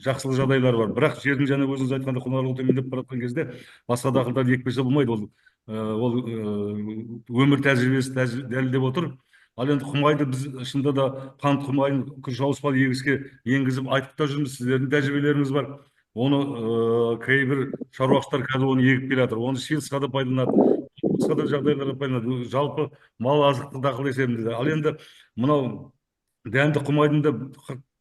жақсылы жағдайлар бар. Бірақ жердің жаңа өзіңіз айтқанда құнарлығы төмендеп бара жатқан кезде басқа дақылдарды екпесе болмайды. Ол өмір тәжірибесі дәлелдеп отыр. Ал енді құмайды біз шынында да қант құмайын күріш ауыспалы егіске енгізіп айтып та жүрміз. Сіздердің тәжірибелеріңіз бар. Оны кейбір шаруашылықтар қазір оны егіп келе жатыр. Оны шиырысқа да пайдаланады, басқа да жағдайларға пайдаланады. Жалпы мал азықтық дақыл есебінде. Ал енді мынау дәнді құмайдың да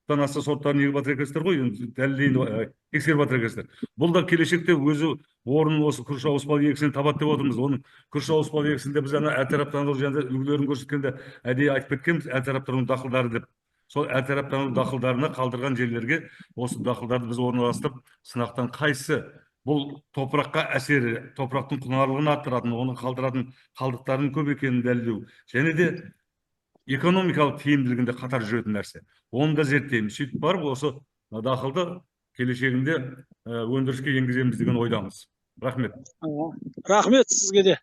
40-тан аса сорттарын егіп жатыр екенсіздер ғой, дәлелдейін тексеріп жатыр екенсіздер. Бұл да келешекте өзі орнын осы күріш ауыспалы егісінен табады деп отырмыз. Оның күріш ауыспалы егісінде біз әртараптандыру және үлгілерін көрсеткенде әдейі айтып кеткенбіз, әртараптандыру дақылдары деп. Сол әртараптандыру дақылдарына қалдырған жерлерге осы дақылдарды біз орналастырып, сынақтан қайсы бұл топыраққа әсері, топырақтың құнарлығын арттыратын, оның қалдыратын қалдықтарының көп екенін дәлелдеу, және де экономикалық тиімділігінде қатар жүретін нәрсе. Оны да зерттейміз. Сөйтіп барып осы дақылды келешегінде өндіріске енгіземіз деген ойдамыз. Рахмет. Рахмет сізге де.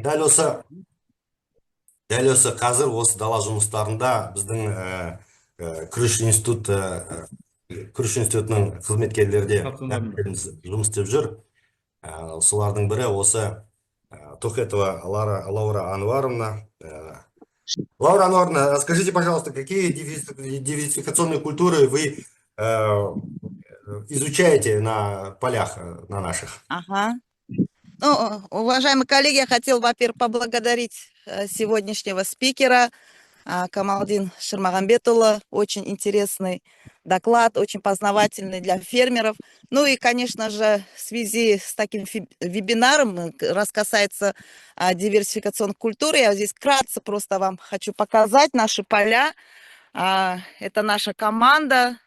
Дәл осы қазір осы дала жұмыстарында біздің күріш институтының қызметкерлері де жұмыс істеп жүр. Солардың бірі осы Тухетова Лаура Анваровна. Лаура Анваровна, скажите, пожалуйста, какие диверсификационные культуры вы изучаете на полях на наших? Ну, уважаемые коллеги, я хотела, во-первых, поблагодарить сегодняшнего спикера Камалдин Ширмагамбетовна. Очень интересный доклад, очень познавательный для фермеров. Ну и, конечно же, в связи с таким вебинаром, раз касается диверсификационных культур, я здесь вкратце просто вам хочу показать наши поля. Это наша команда,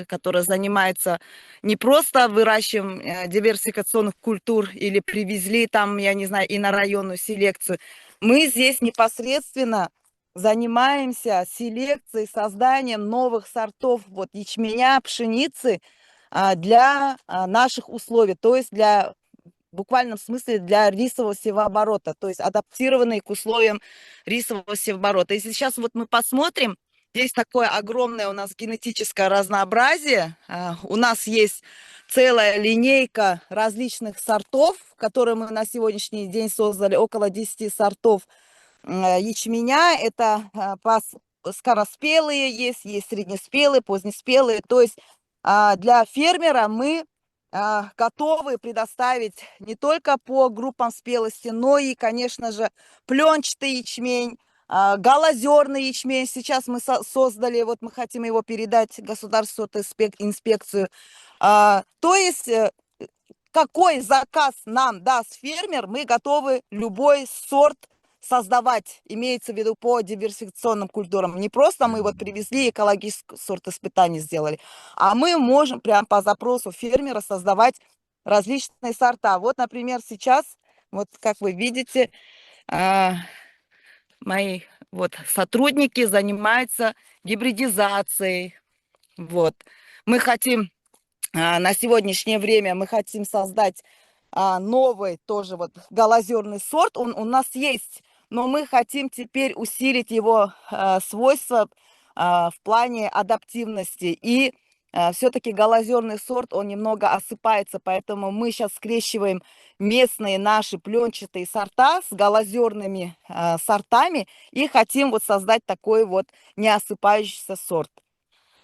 которая занимается не просто выращиванием диверсификационных культур или привезли там, я не знаю, и на районную селекцию. Мы здесь непосредственно занимаемся селекцией, созданием новых сортов ячменя, пшеницы для наших условий, то есть в буквальном смысле для рисового севооборота, то есть адаптированные к условиям рисового севооборота. И сейчас мы посмотрим, здесь такое огромное у нас генетическое разнообразие. У нас есть целая линейка различных сортов, которые мы на сегодняшний день создали, около 10 сортов ячменя. Это скороспелые есть среднеспелые, позднеспелые. То есть для фермера мы готовы предоставить не только по группам спелости, но и, конечно же, пленчатый ячмень, голозерный ячмень. Сейчас мы создали, мы хотим его передать государственную инспекцию. То есть, какой заказ нам даст фермер, мы готовы любой сорт создавать, имеется в виду по диверсификационным культурам. Не просто мы вот привезли, экологический сорт испытаний сделали, а мы можем прям по запросу фермера создавать различные сорта. Вот, например, сейчас, вот как вы видите, мои вот сотрудники занимаются гибридизацией. Вот. Мы хотим на сегодняшнее время мы хотим создать новый тоже вот голозерный сорт. Он у нас есть, но мы хотим теперь усилить его свойства в плане адаптивности. И все-таки голозерный сорт, он немного осыпается, поэтому мы сейчас скрещиваем местные наши пленчатые сорта с голозерными сортами и хотим вот создать такой вот неосыпающийся сорт.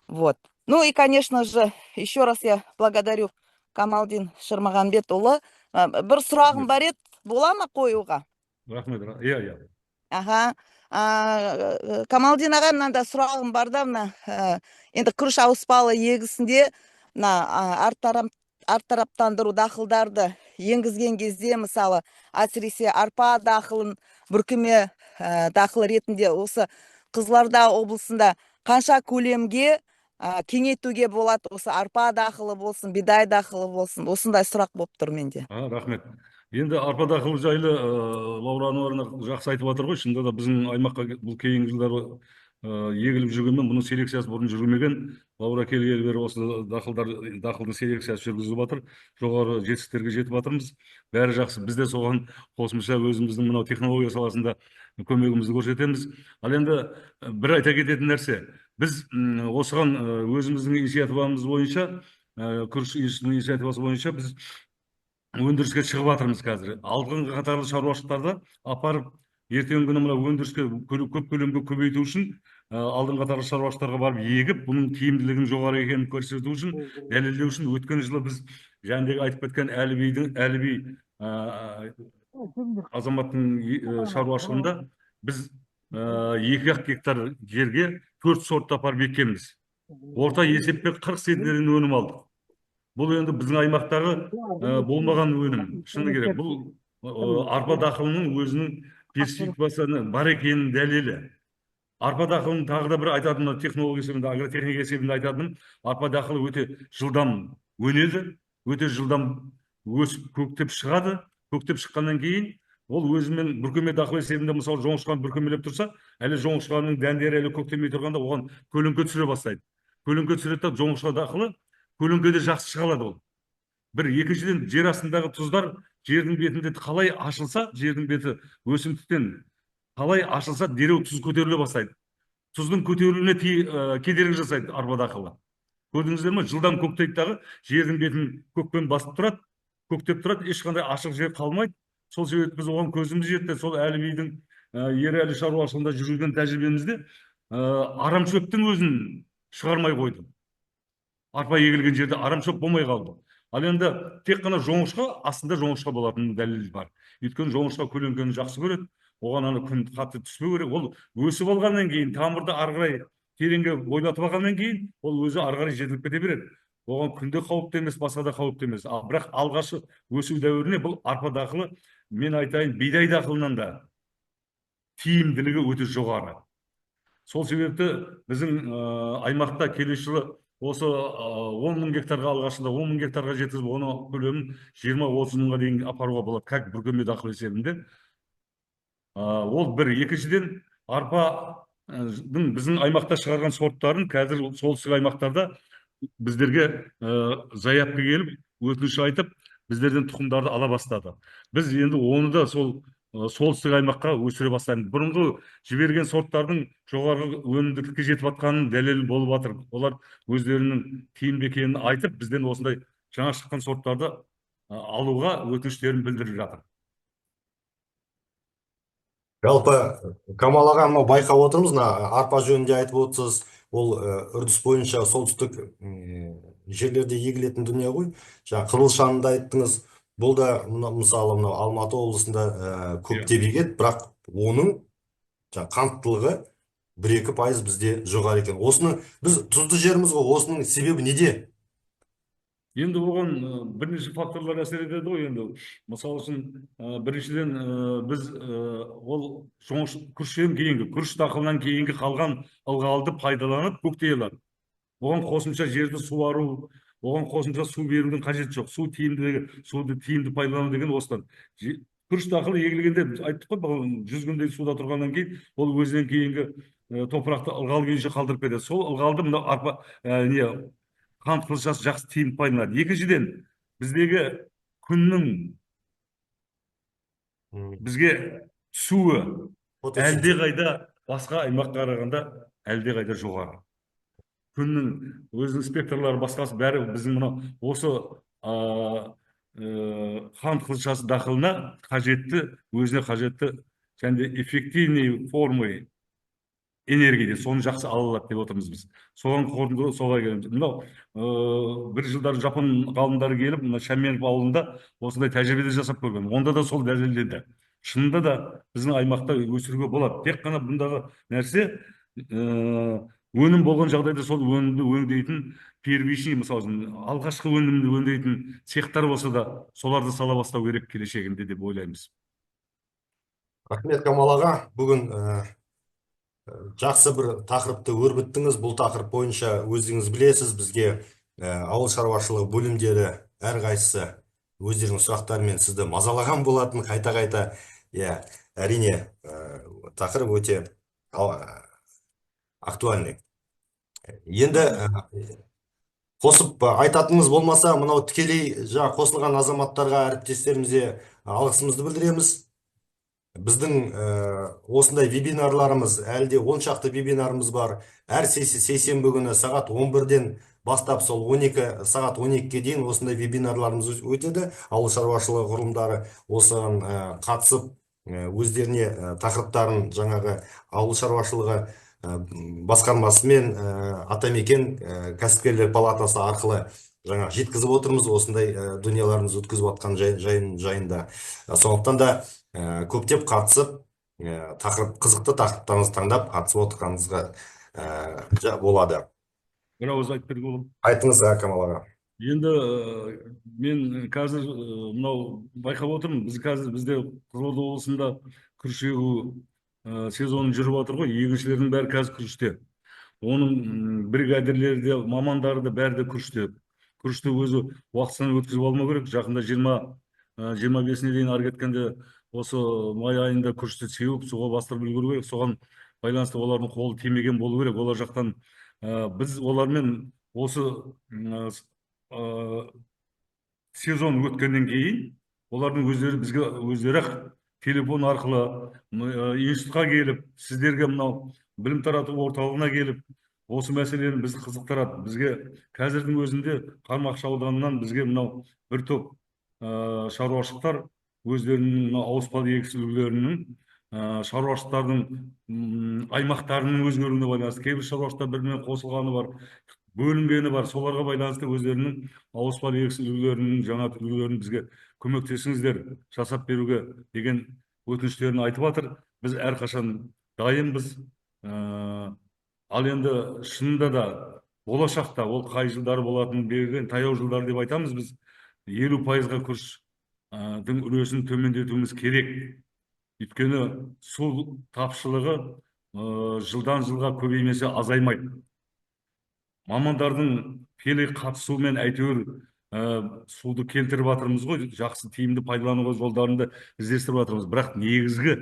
Вот. Ну и, конечно же, еще раз я благодарю Камалдин Шырмағанбетұлы. Бір сұрағым бар еді, бола ма қоюға? Рахмет. Иә, иә. Аха. Камалдин аға, мынанда сұрағым бар да, мына енді күріш ауыспалы егісінде мына арттараптандыру дақылдарды енгізген кезде, мысалы, әсіресе арпа дақылын бүркеме дақыл ретінде осы Қызылорда облысында қанша көлемге кеңейтуге болады, осы арпа дақылы болсын, бидай дақылы болсын, осындай сұрақ болып тұр менде. Рахмет. Енді арпа дақылы жайлы Лаура Ануаровна жақсы айтып жатыр ғой. Шынында да біздің аймаққа бұл кейінгі жылдары егіліп жүргенмен бұның селекциясы бұрын жүрмеген. Лаура келгелі бері осы дақылдың селекциясы жүргізіліп жатыр. Жоғары жетістіктерге жетіп жатырмыз. Бәрі жақсы. Біз де соған қосымша өзіміздің мынау технология саласында көмегімізді көрсетеміз. Ал енді бір айта кететін нәрсе, біз осыған өзіміздің инициативамыз бойынша, күріш инициативасы бойынша біз өндіріске шығып жатырмыз қазір. Алдыңғы қатарлы шаруашылықтарды апарып, ертеңгі күні мына өндіріске көп көлемге көбейту үшін алдыңғы қатарлы шаруашылықтарға барып егіп, бұның тиімділігінің жоғары екенін көрсету үшін, дәлелдеу үшін өткен жылы біз жаңағы айтып кеткен Әліби азаматтың шаруашылығында біз 2 гектар жерге 4 сорт апарып еккенбіз. Орта есеппен 40 центнерден өнім алдық. Бұл енді біздің аймақтағы болмаған өнім. Шыны керек, бұл арпа дақылының өзінің перспективасы бар екенінің дәлелі. Арпа дақылының тағы да бір айтатыны, технология есебінде, агротехника есебінде айтатыным, арпа дақылы өте жылдам өнеді, өте жылдам өсіп көктеп шығады. Көктеп шыққаннан кейін ол өзімен бүркеме дақыл есебінде, мысалы, жоңышқаны бүркемелеп тұрса, әлі жоңышқаның дәндері әлі көктемей тұрғанда оған көлеңке түсіре бастайды. Көлеңке түсіреді, жоңышқа дақылы көлеңкеде жақсы шығалады ол. Бір екіншіден, жер астындағы тұздар жердің бетінде қалай ашылса, жердің беті өсімдіктен қалай ашылса, дереу тұз көтеріле бастайды. Тұздың көтерілуіне кедергі жасайды арпа дақылы. Көрдіңіздер ме? Жылдам көктейді дағы, жердің бетін көкпен басып тұрады, көктеп тұрады, ешқандай ашық жер қалмайды. Сол себепті біз оған көзіміз жетті. Сол Әлібидің Ерәлі шаруашылығында жүрген тәжірибемізде арамшөптің өзін шығармай қойды. Арпа егілген жерде арамшөп болмай қалды. Ал енді тек қана жоңышқа, астында жоңышқа болатын дәлел бар. Өйткені жоңышқа көлеңкені жақсы көреді, оған күн қатты түспеу керек. Ол өсіп алғаннан кейін, тамырды ары қарай тереңге бойлатып алғаннан кейін, ол өзі ары қарай жетіліп кете береді. Оған күнде қауіпті емес, басқа да қауіпті емес. Бірақ алғашы өсу дәуіріне бұл арпа дақылы, мен айтайын, бидай дақылынан да тиімділігі өте жоғары. Сол себепті біздің аймақта келесі жылы осы 10 мың гектарға алғашында 10 мың гектарға жеткізіп, оны көлемін 20-30 мыңға дейін апаруға болады, как бүркеме дақыл есебінде. Ол бір. Екіншіден, арпаның біздің аймақта шығарған сорттарын қазір солтүстік аймақтарда біздерге заявка келіп, өтініш айтып, біздерден тұқымдарды ала бастады. Біз енді оны да сол солтүстік аймаққа өсіре бастаймыз. Бұрынғы жіберген сорттардың жоғары өнімділікке жетіп жатқанын дәлел болып жатыр. Олар өздерінің тиімді екенін айтып, бізден осындай жаңа шыққан сорттарды алуға өтініштерін білдіріп жатыр. Жалпы, Камал аға, мынау байқап отырмыз, арпа жөнінде айтып отырсыз, ол үрдіс бойынша солтүстік жерлерде егілетін дүние ғой. Жаңа Қызылшанды айттыңыз, бұл да мысалы Алматы облысында көптеп егеді, бірақ оның қанттылығы 1-2% бізде жоғары екен. Осыны біз тұзды жеріміз ғой, осының себебі неде? Енді оған бірнеше факторлар әсер етеді ғой енді. Мысалы үшін біріншіден біз ол күріштен кейінгі, күріш дақылынан кейінгі қалған ылғалды пайдаланып көктей алады. Оған қосымша жерді суару, оған қосымша су берудің қажеті жоқ. Суды тиімді пайдалану деген осыдан. Күріш дақылы егілгенде біз айттық қой, 100 күндей суда тұрғаннан кейін ол өзінен кейінгі топырақты ылғал күйінше қалдырып береді. Сол ылғалды мына арпа қант қызылшасы жақсы тиімді пайдаланады. Екіншіден, біздегі күннің бізге түсуі әлдеқайда басқа аймаққа қарағанда әлдеқайда жоғары. Күннің өзінің спекторлары басқасы бәрі біздің мына осы қант қызылшасы дақылына қажетті, өзіне қажетті және эффективный формы энергия, соны жақсы ала алады деп отырмыз біз. Соған қорытынды солай келеміз. Мынау бір жылдар Жапон ғалымдары келіп, мына Шәменов ауылында осындай тәжірибе жасап көрген. Онда да сол дәлелденді. Шынында да біздің аймақта өсіруге болады. Тек қана бұндағы нәрсе өнім болған жағдайда сол өнімді өңдейтін первичный, мысалы алғашқы өнімді өңдейтін цехтар болса да соларды сала бастау керек келешегінде деп ойлаймыз. Рахмет, Камал аға. Бүгін жақсы бір тақырыпты өрбіттіңіз. Бұл тақырып бойынша өзіңіз білесіз, бізге ауыл шаруашылығы бөлімдері әрқайсысы өздерінің сұрақтарымен сізді мазалаған болатын, қайта-қайта. Әрине, тақырып өте актуальный. Енді қосып айтатынымыз болмаса, мынау тікелей қосылған азаматтарға, әріптестерімізге алғысымызды білдіреміз. Біздің осындай вебинарларымыз, әлде 10 шақты вебинарымыз бар. Әр сейсенбі күні сағат 11-ден бастап сол сағат 12-ге дейін осындай вебинарларымыз өтеді. Ауыл шаруашылығы құрылымдары осыған қатысып, өздеріне тақырыптарын жаңағы ауыл шаруашылығы басқармасымен Атамекен кәсіпкерлер палатасы арқылы жаңа жеткізіп отырмыз, осындай дүниелеріміз өткізіп жатқан жайында. Сондықтан да көптеп қатысып, қызықты тақырыптарыңызды таңдап қатысып отырғаныңызға болады. Бір ауыз айтып беруге болады. Айтыңыз, Камал аға. Енді мен қазір мынау байқап отырмын, бізде Қызылорда облысында күріш егу сезоны жүріп жатыр ғой, егіншілердің бәрі қазір күріште. Оның бригадирлері де, мамандары да бәрі де күріште. Күрішті өзі уақытысынан өткізіп алмау керек. Жақында 25-іне дейін ары кеткенде осы май айында күрішті сеуіп, суға бастырып үлгеру керек. Соған байланысты олардың қолы тимеген болу керек. Олар жақтан біз олармен осы сезон өткеннен кейін олардың өздері бізге өздері телефон арқылы институтқа келіп, сіздерге мынау білім тарату орталығына келіп, осы мәселені бізді қызықтырады. Бізге қазірдің өзінде Қармақшы ауданынан бізге мынау бір топ шаруашылықтар өздерінің ауыспалы егіс үлгілерінің шаруашылықтардың аймақтарының өзгеруіне байланысты, кейбір шаруашылықтар бірімен қосылғаны бар, бөлінгені бар. Соларға байланысты өздерінің ауыспалы егіс үлгілерінің жаңа үлгілерін бізге көмектесіңіздер, жасап беруге деген өтініштерін айтып жатыр. Біз әрқашан дайынбыз. Ал енді шынында да болашақта ол қай жылдары болатынын белгілеген, таяу жылдар деп айтамыз біз. 50%-ға күріштің үлесін төмендетуіміз керек. Өйткені су тапшылығы жылдан жылға көбеймесе азаймайды. Мамандардың тікелей қатысуымен әйтеуір суды келтіріп жатырмыз ғой, жақсы тиімді пайдалануға жолдарында іздестіріп жатырмыз. Бірақ негізгі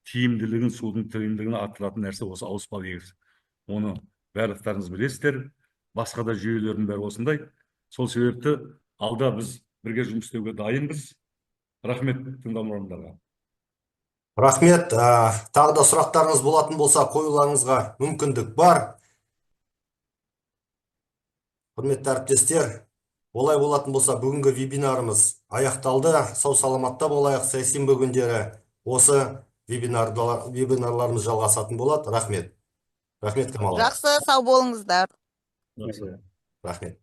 тиімділігін, судың тиімділігін арттыратын нәрсе осы ауыспалы егіс. Оны барлықтарыңыз білесіздер. Басқа да жүйелердің бәрі осындай. Сол себепті алда біз бірге жұмыс істеуге дайынбыз. Рахмет тыңдармандарға. Рахмет. Тағы да сұрақтарыңыз болатын болса, қоюларыңызға мүмкіндік бар. Құрметті әріптестер, олай болатын болса, бүгінгі вебинарымыз аяқталды. Сау саламатта болайық. Сейсенбі күндері осы вебинарларымыз жалғасатын болады. Рахмет. Рахмет, Камал. Жақсы, сау болыңыздар. Жақсы. Рахмет.